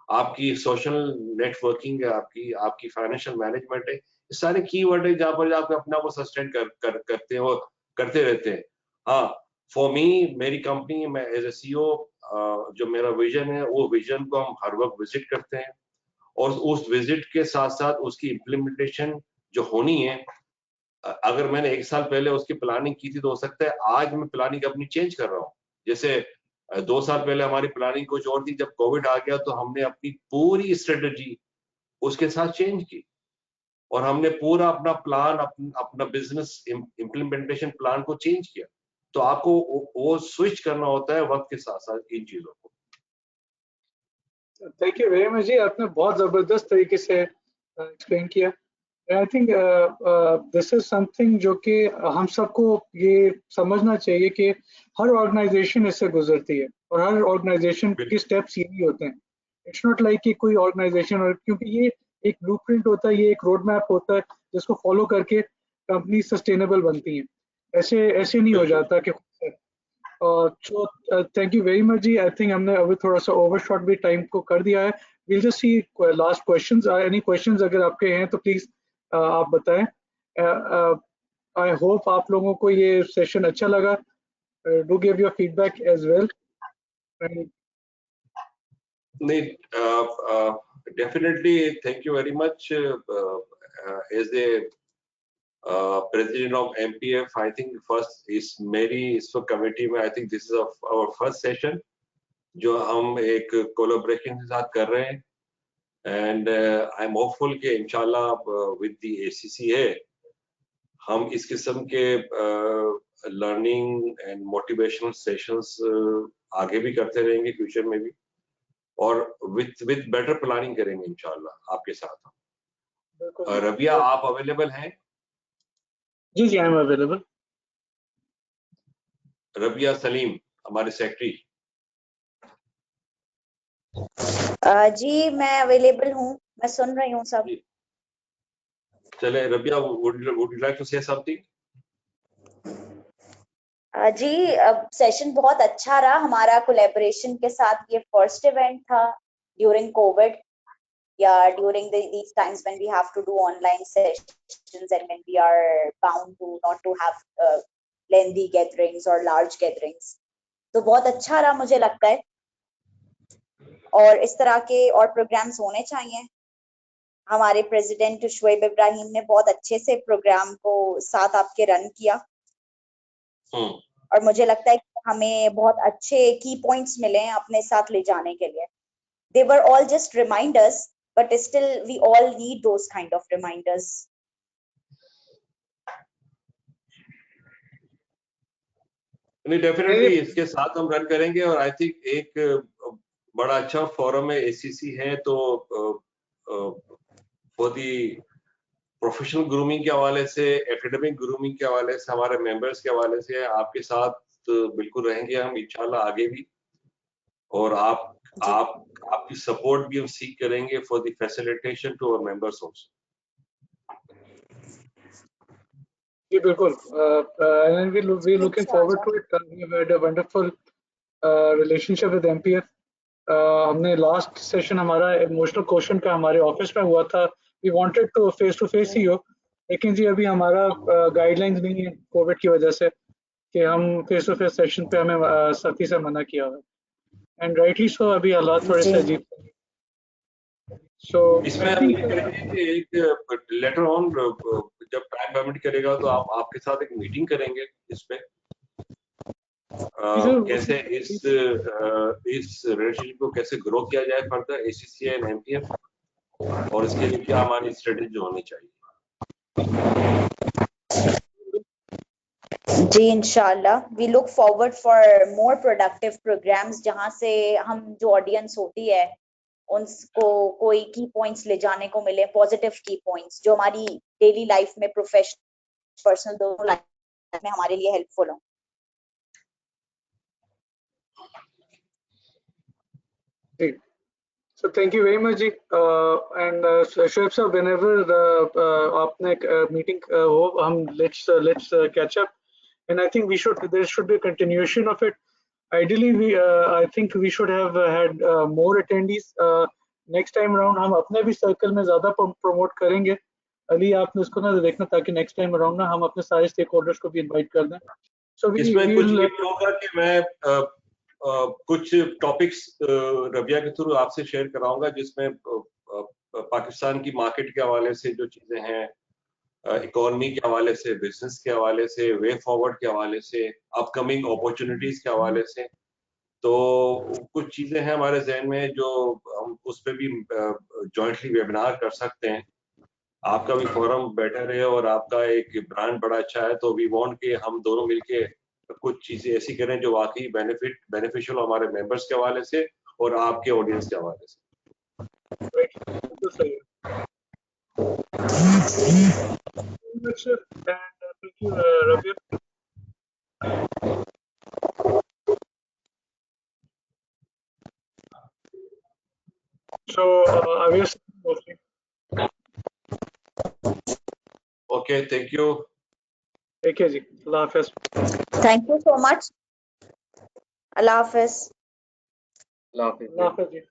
आपकी सोशल नेटवर्किंग है, आपकी फाइनेंशियल मैनेजमेंट है, ये सारे कीवर्ड है जहाँ पर आप अपने आप को सस्टेन करते हो, करते रहते हैं। हाँ, फॉर मी, मेरी कंपनी, मैं एज ए सीईओ, जो मेरा विजन है, वो विजन को हम हर वक्त विजिट करते हैं, और उस विजिट के साथ साथ उसकी इम्प्लीमेंटेशन जो होनी है, अगर मैंने 1 साल पहले उसकी प्लानिंग की थी तो हो सकता है आज मैं प्लानिंग अपनी चेंज कर रहा हूँ। जैसे 2 साल पहले हमारी प्लानिंग कुछ और थी, जब कोविड आ गया तो हमने अपनी पूरी स्ट्रेटेजी उसके साथ चेंज की, और हमने पूरा अपना प्लान, अपना बिजनेस इम्प्लीमेंटेशन प्लान को चेंज किया। तो आपको वो स्विच करना होता है वक्त के साथ साथ इन चीजों को। थैंक यू वेरी मच जी, आपने बहुत जबरदस्त तरीके से एक्सप्लेन किया। I think this is something जो कि हम सबको ये समझना चाहिए कि हर ऑर्गेनाइजेशन इससे गुजरती है, और हर ऑर्गेनाइजेशन के स्टेप्स यही होते हैं। इट्स नॉट लाइक कि कोई ऑर्गेनाइजेशन, और क्योंकि ये एक ब्लूप्रिंट होता है, ये एक रोड मैप होता है जिसको फॉलो करके कंपनी सस्टेनेबल बनती है। ऐसे नहीं हो जाता कि so thank you very much जी। आई थिंक हमने अभी थोड़ा सा ओवरशॉट भी टाइम को कर दिया है। Will just see last questions, any questions अगर आपके हैं तो प्लीज आप बताएं। I hope आप लोगों को ये session अच्छा लगा. Do give your feedback as well. And definitely, thank you very much. As a president of MPF, I think first is मेरी इस committee में, I think this is our first session जो हम एक collaboration के साथ कर रहे हैं. And I'm hopeful कि इंशाल्लाह with the ACCA हम इस किस्म के learning and motivational sessions आगे भी करते रहेंगे फ्यूचर में भी, और with better planning करेंगे इंशाल्लाह आपके साथ. रबिया, आप अवेलेबल हैं? जी जी, I'm available. रबिया सलीम, हमारे सेक्रेटरी. जी मैं अवेलेबल हूँ, मैं सुन रही हूँ सब. चले Rabia, would you like to say something? जी सेशन बहुत अच्छा रहा हमारा कोलैबोरेशन के साथ. ये फर्स्ट इवेंट था ड्यूरिंग कोविड या during these times when we have to do online sessions and when we are bound to not to have lengthy gatherings or large gatherings. तो बहुत अच्छा रहा मुझे लगता है, और इस तरह के और प्रोग्राम्स होने चाहिए. हमारे प्रेसिडेंट शुएब इब्राहिम ने बहुत अच्छे से प्रोग्राम को साथ आपके रन किया, और मुझे लगता है कि हमें बहुत अच्छे की पॉइंट्स मिले हैं अपने साथ ले जाने के लिए. They were all just reminders, but still we all need those kind of reminders. नहीं, डेफिनेटली इसके साथ हम रन करेंगे, और आई थिंक एक बड़ा अच्छा फोरम है ACC है, तो फॉर दी प्रोफेशनल ग्रूमिंग के हवाले से, एकेडमिक ग्रूमिंग के हवाले से, हमारे मेंबर्स के हवाले से आपके साथ बिल्कुल रहेंगे हम इंशाल्लाह आगे भी, और आपकी सपोर्ट भी हम सीख करेंगे for the facilitation to our members also. जी बिल्कुल. And we looking forward to it. We have had a wonderful relationship with MPF. हमने लास्ट सेशन हमारा इमोशनल क्वेश्चन का हमारे ऑफिस में हुआ था. We wanted to face ही हो, लेकिन जी अभी हमारा गाइडलाइंस नहीं है कोविड की वजह से कि हम फेस टू फेस सेशन पे हमें सख्ती से मना किया हुआ है. एंड राइटली सो, अभी हालात थोड़े से अजीब. सो इसमें एक लेटर ऑन जब टाइम परमिट करेगा तो आपके साथ एक मीटिंग करेंगे इस पे, कैसे इस रिलेशनशिप को कैसे ग्रो किया जाए फर्दर ACCA एंड MPF, और इसके लिए क्या हमारी स्ट्रेटेजी होनी चाहिए. जी इंशाल्लाह we look forward for more productive programs, जहां से हम जो ऑडियंस होती है उनको कोई की पॉइंट्स ले जाने को मिले, पॉजिटिव की पॉइंट्स जो हमारी डेली लाइफ में, प्रोफेशनल पर्सनल दोनों लाइफ में हमारे लिए हेल्पफुल हो. So thank you very much ji. And Shoaib sir, whenever आपने meeting हो, हम let's catch up, and I think there should be a continuation of it. Ideally I think we should have had more attendees. Next time around हम अपने भी circle में ज़्यादा promote करेंगे. अली आपने उसको ना देखना ताकि next time around ना हम अपने सारे stakeholders को भी invite कर दें. So इसमें कुछ ये होगा कि मैं कुछ टॉपिक्स रबिया के थ्रू आपसे शेयर कराऊंगा, जिसमें पाकिस्तान की मार्केट के हवाले से जो चीजें हैं, इकोनॉमी के हवाले से, बिजनेस के हवाले से, वे फॉरवर्ड के हवाले से, अपकमिंग अपॉर्चुनिटीज के हवाले से, तो कुछ चीजें हैं हमारे जहन में जो हम उस पर भी जॉइंटली वेबिनार कर सकते हैं. आपका भी फोरम बेटर है और आपका एक ब्रांड बड़ा अच्छा है, तो वी वांट कि हम दोनों मिलके कुछ चीजें ऐसी करें जो वाकई बेनिफिशियल हमारे मेंबर्स के हवाले से और आपके ऑडियंस के हवाले से. So I will. Okay, thank you. Okay ji, Allah Hafiz. Thank you so much. Allah Hafiz. Allah Hafiz.